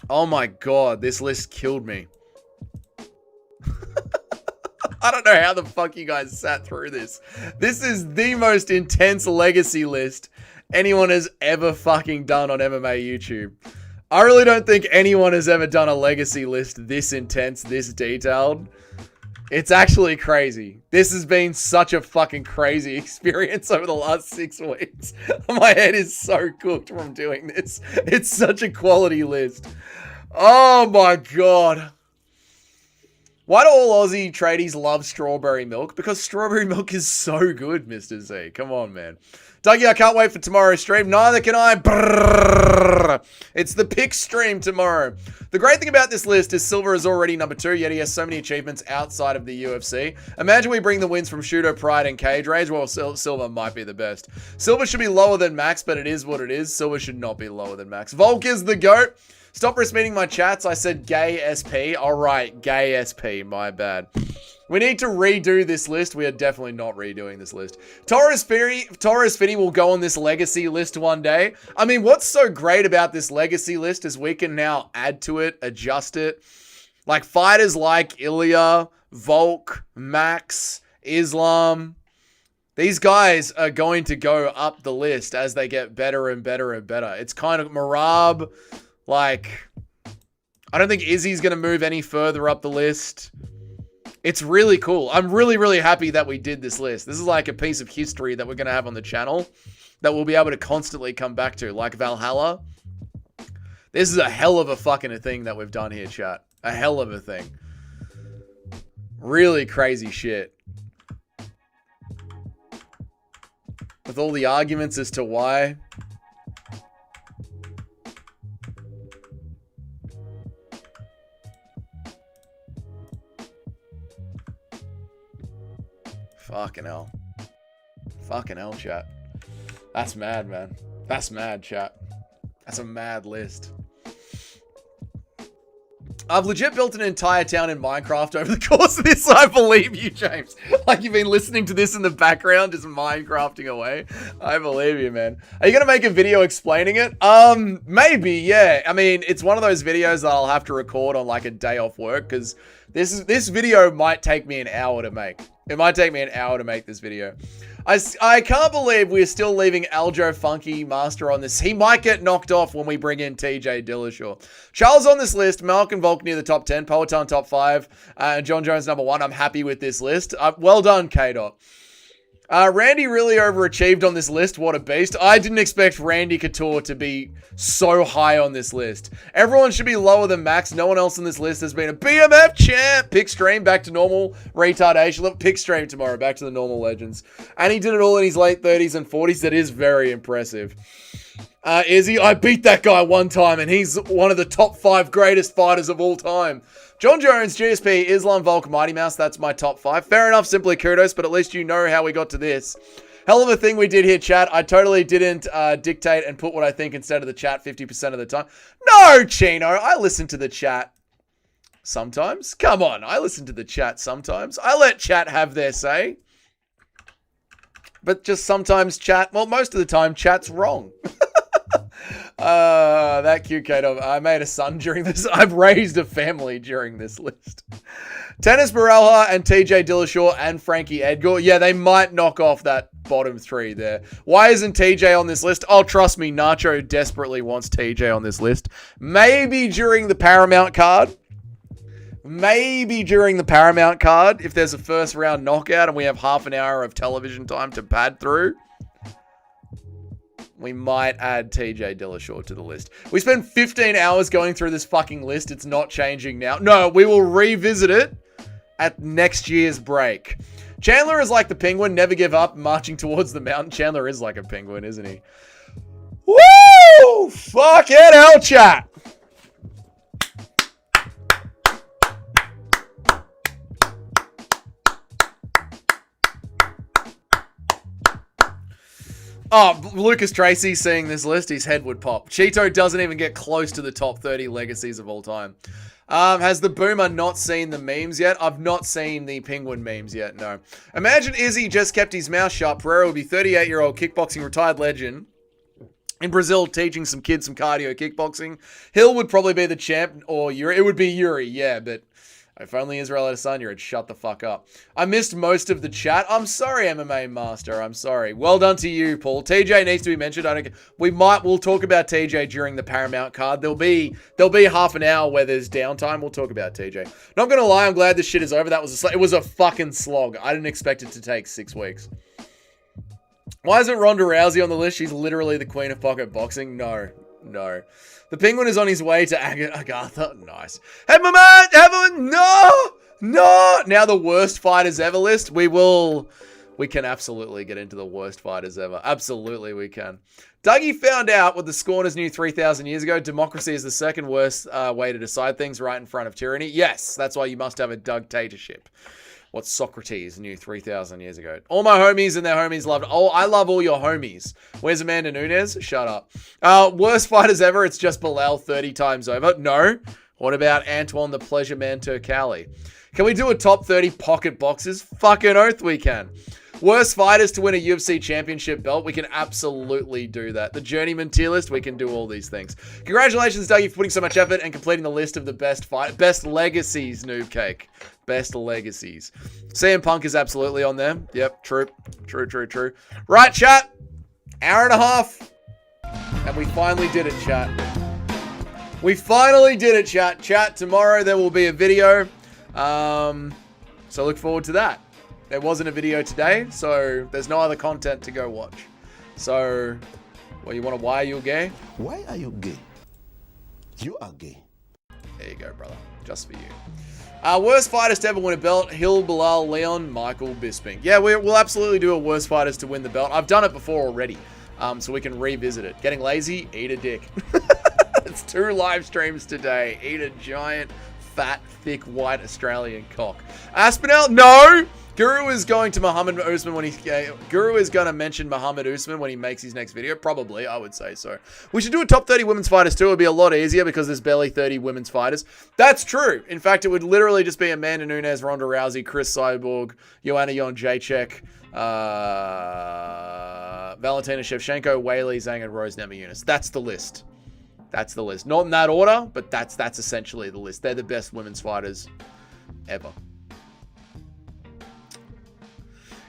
Oh my god, this list killed me. I don't know how the fuck you guys sat through this. This is the most intense legacy list anyone has ever fucking done on MMA YouTube. I really don't think anyone has ever done a legacy list this intense, this detailed. It's actually crazy. This has been such a fucking crazy experience over the last 6 weeks. My head is so cooked from doing this. It's such a quality list. Oh my God. Why do all Aussie tradies love strawberry milk? Because strawberry milk is so good, Mr. Z. Come on, man. Dougie, I can't wait for tomorrow's stream. Neither can I. Brrr. It's the pick stream tomorrow. The great thing about this list is Silver is already number 2, yet he has so many achievements outside of the UFC. Imagine we bring the wins from Shudo, Pride, and Cage Rage. Well, Silver might be the best. Silver should be lower than Max, but it is what it is. Silver should not be lower than Max. Volk is the GOAT. Stop misreading my chats. I said gay SP. All right, gay SP. My bad. We need to redo this list. We are definitely not redoing this list. Torres Fitty will go on this legacy list one day. I mean, what's so great about this legacy list is we can now add to it, adjust it. Like fighters like Ilya, Volk, Max, Islam. These guys are going to go up the list as they get better and better and better. It's kind of Marab. Like, I don't think Izzy's going to move any further up the list. It's really cool. I'm really, really happy that we did this list. This is like a piece of history that we're going to have on the channel that we'll be able to constantly come back to, like Valhalla. This is a hell of a fucking thing that we've done here, chat. A hell of a thing. Really crazy shit. With all the arguments as to why. Fucking hell. Fucking hell, chat. That's mad, man. That's mad, chat. That's a mad list. I've legit built an entire town in Minecraft over the course of this. I believe you, James. Like you've been listening to this in the background, just Minecrafting away. I believe you, man. Are you going to make a video explaining it? Maybe, yeah. I mean, it's one of those videos that I'll have to record on like a day off work because this video might take me an hour to make. It might take me an hour to make this video. I can't believe we're still leaving Aljo Funky Master on this. He might get knocked off when we bring in TJ Dillashaw. Charles on this list. Malcolm Volk near the top 10. Poetan top 5. And John Jones number 1. I'm happy with this list. Well done, K-Dot. Randy really overachieved on this list. What a beast. I didn't expect Randy Couture to be so high on this list. Everyone should be lower than Max. No one else on this list has been a BMF champ. Pick stream back to normal retardation. Look, pick stream tomorrow. Back to the normal legends. And he did it all in his late 30s and 40s. That is very impressive. Izzy, I beat that guy one time and he's one of the top 5 greatest fighters of all time. John Jones, GSP, Islam, Volk, Mighty Mouse. That's my top 5. Fair enough, simply kudos, but at least you know how we got to this. Hell of a thing we did here, chat. I totally didn't dictate and put what I think instead of the chat 50% of the time. No, Chino, I listen to the chat sometimes. Come on, I listen to the chat sometimes. I let chat have their say. But just sometimes chat, well, most of the time, chat's wrong. That cute Kato. I made a son during this. I've raised a family during this list. Tennis Barelha and TJ Dillashaw and Frankie Edgar. Yeah, they might knock off that bottom 3 there. Why isn't TJ on this list? Oh, trust me, Nacho desperately wants TJ on this list. Maybe during the Paramount card. Maybe during the Paramount card, if there's a first round knockout and we have half an hour of television time to pad through. We might add TJ Dillashaw to the list. We spent 15 hours going through this fucking list. It's not changing now. No, we will revisit it at next year's break. Chandler is like the penguin, never give up, marching towards the mountain. Chandler is like a penguin, isn't he? Woo! Fucking hell, chat. Oh, Lucas Tracy seeing this list, his head would pop. Cheeto doesn't even get close to the top 30 legacies of all time. Has the Boomer not seen the memes yet? I've not seen the Penguin memes yet, no. Imagine Izzy just kept his mouth shut. Pereira would be 38-year-old kickboxing retired legend in Brazil teaching some kids some cardio kickboxing. Hill would probably be the champ, or Yuri. It would be Yuri, yeah, but If only Israel had a son, you'd shut the fuck up. I missed most of the chat. I'm sorry, MMA Master. I'm sorry. Well done to you, Paul. TJ needs to be mentioned. We'll talk about TJ during the Paramount card. There'll be half an hour where there's downtime. We'll talk about TJ. Not gonna lie, I'm glad this shit is over. It was a fucking slog. I didn't expect it to take 6 weeks. Why isn't Ronda Rousey on the list? She's literally the queen of pocket boxing. No. The Penguin is on his way to Agatha. Nice. Hey, my man, everyone. No. Now the worst fighters ever list. We can absolutely get into the worst fighters ever. Absolutely, we can. Dougie found out what the Scorners knew 3,000 years ago. Democracy is the second worst way to decide things, right in front of tyranny. Yes, that's why you must have a dictatorship. What Socrates knew 3,000 years ago. All my homies and their homies loved. Oh, I love all your homies. Where's Amanda Nunes? Shut up. Worst fighters ever. It's just Bilal 30 times over. No. What about Antoine the Pleasure Man Turkali? Can we do a top 30 pocket boxers? Fucking oath we can. Worst fighters to win a UFC championship belt. We can absolutely do that. The journeyman tier list. We can do all these things. Congratulations, Dougie, for putting so much effort and completing the list of the best legacies, Noob Cake. Best legacies. CM Punk is absolutely on there. Yep, true. Right, chat. Hour and a half. And we finally did it, chat. Chat, tomorrow there will be a video. So look forward to that. There wasn't a video today, so there's no other content to go watch. So, why are you gay? Why are you gay? You are gay. There you go, brother. Just for you. Worst fighters to ever win a belt. Hill, Bilal, Leon, Michael, Bisping. Yeah, we'll absolutely do a worst fighters to win the belt. I've done it before already, so we can revisit it. Getting lazy? Eat a dick. It's 2 live streams today. Eat a giant, fat, thick, white Australian cock. Aspinall? No! Guru is going to Muhammad Usman Guru is going to mention Muhammad Usman when he makes his next video. Probably, I would say so. We should do a top 30 women's fighters too. It would be a lot easier because there's barely 30 women's fighters. That's true. In fact, it would literally just be Amanda Nunes, Ronda Rousey, Chris Cyborg, Joanna Jędrzejczyk, Valentina Shevchenko, Weili Zhang, and Rose Namajunas. That's the list. Not in that order, but that's essentially the list. They're the best women's fighters ever.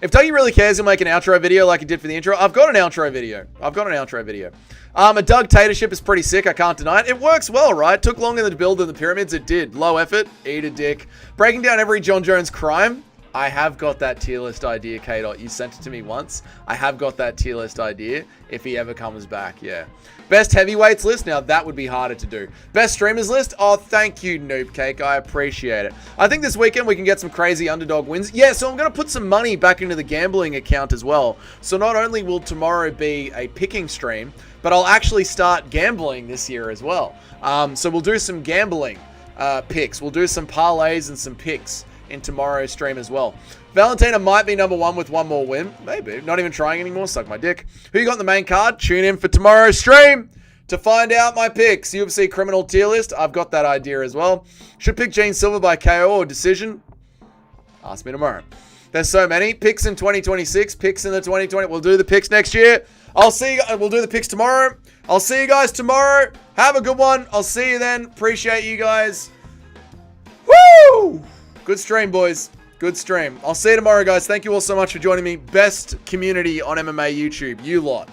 If Dougie really cares, he'll make an outro video like he did for the intro. I've got an outro video. A Doug Tatership is pretty sick. I can't deny it. It works well, right? Took longer to build than the pyramids. It did. Low effort. Eat a dick. Breaking down every John Jones crime. I have got that tier list idea, K-Dot. You sent it to me once. I have got that tier list idea if he ever comes back, yeah. Best heavyweights list? Now, that would be harder to do. Best streamers list? Oh, thank you, Noob Cake. I appreciate it. I think this weekend we can get some crazy underdog wins. Yeah, so I'm going to put some money back into the gambling account as well. So not only will tomorrow be a picking stream, but I'll actually start gambling this year as well. So we'll do some gambling picks. We'll do some parlays and some picks in tomorrow's stream as well. Valentina might be number 1 with 1 more win. Maybe. Not even trying anymore. Suck my dick. Who you got in the main card? Tune in for tomorrow's stream to find out my picks. UFC criminal tier list. I've got that idea as well. Should pick Gene Silver by KO or decision? Ask me tomorrow. There's so many. Picks in 2026. Picks in the 2020. We'll do the picks next year. I'll see you. We'll do the picks tomorrow. I'll see you guys tomorrow. Have a good one. I'll see you then. Appreciate you guys. Woo! Good stream, boys. Good stream. I'll see you tomorrow, guys. Thank you all so much for joining me. Best community on MMA YouTube. You lot.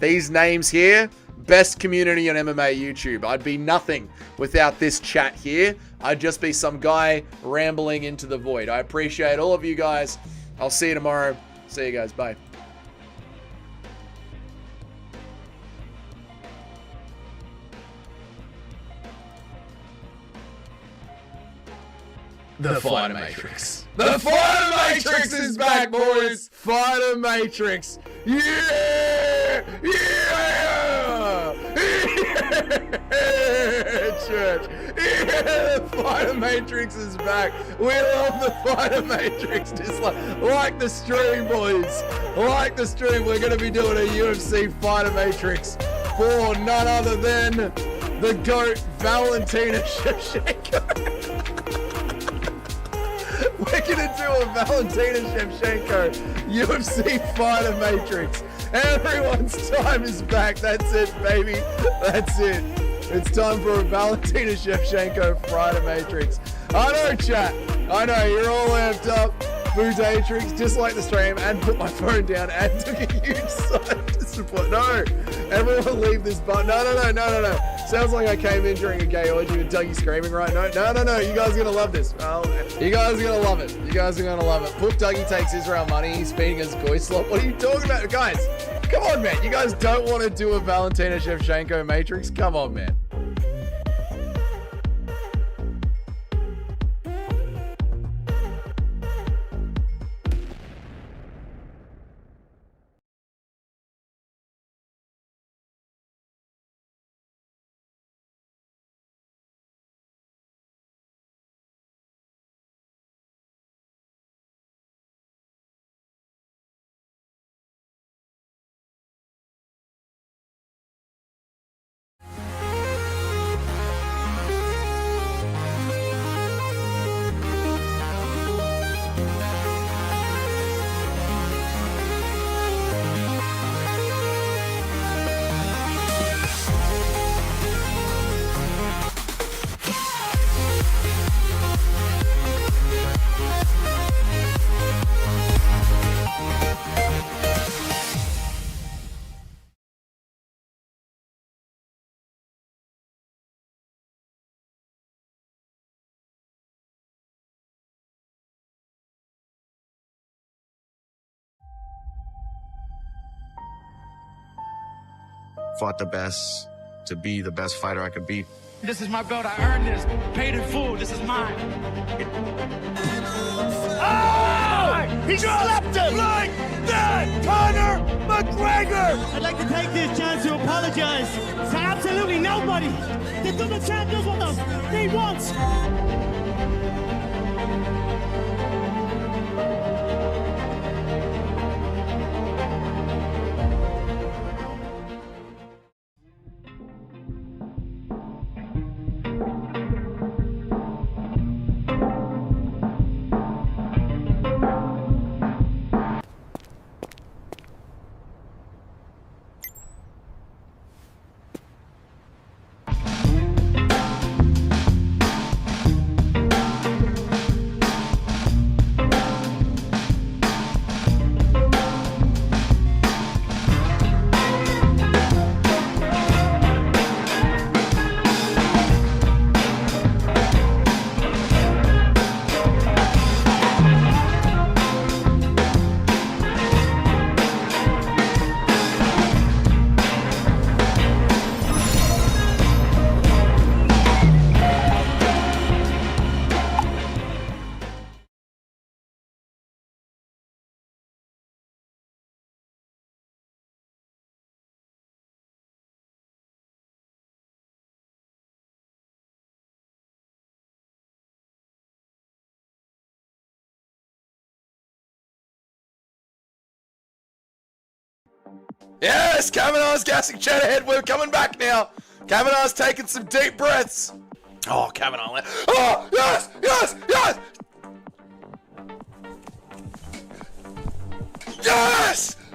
These names here. Best community on MMA YouTube. I'd be nothing without this chat here. I'd just be some guy rambling into the void. I appreciate all of you guys. I'll see you tomorrow. See you guys. Bye. The Fighter Matrix. The Fighter Matrix is back, boys! Fighter Matrix. Yeah! Yeah! Yeah! Church. Yeah! The Fighter Matrix is back. We love the Fighter Matrix. Just like the stream, boys. Like the stream. We're going to be doing a UFC Fighter Matrix for none other than the GOAT, Valentina Shevchenko. We're gonna do a Valentina Shevchenko UFC Fighter Matrix. Everyone's time is back. That's it, baby. That's it. It's time for a Valentina Shevchenko Fighter Matrix. I know, chat. I know, you're all amped up. Boozatrix, just like the stream, and put my phone down and took a huge side to support. No, everyone leave this button. No. Sounds like I came in during a gay orgy with Dougie screaming right now. No. You guys are going to love this. Well, you guys are going to love it. You guys are going to love it. Poop Dougie takes Israel money. He's feeding us goy slop. What are you talking about? Guys, come on, man. You guys don't want to do a Valentina Shevchenko Matrix? Come on, man. Fought the best to be the best fighter I could be. This is my belt. I earned this. Paid in full. This is mine. Oh! He slapped him like that! Conor McGregor! I'd like to take this chance to apologize to absolutely nobody. The double champ does what he wants. Yes, Kavanaugh's gassing chat ahead. We're coming back now. Kavanaugh's taking some deep breaths. Oh, Kavanaugh. Oh, yes.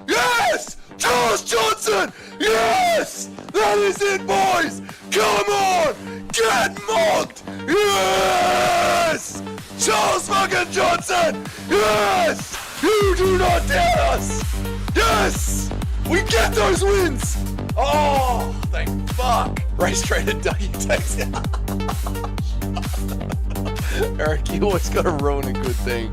Yes! Charles Johnson! Yes! That is it, boys! Come on! Get mocked! Yes! Charles fucking Johnson! Yes! You do not dare us! Yes! We get those wins! Oh, thank fuck! Race trader Dougie takes it. Eric, you always gotta ruin a good thing.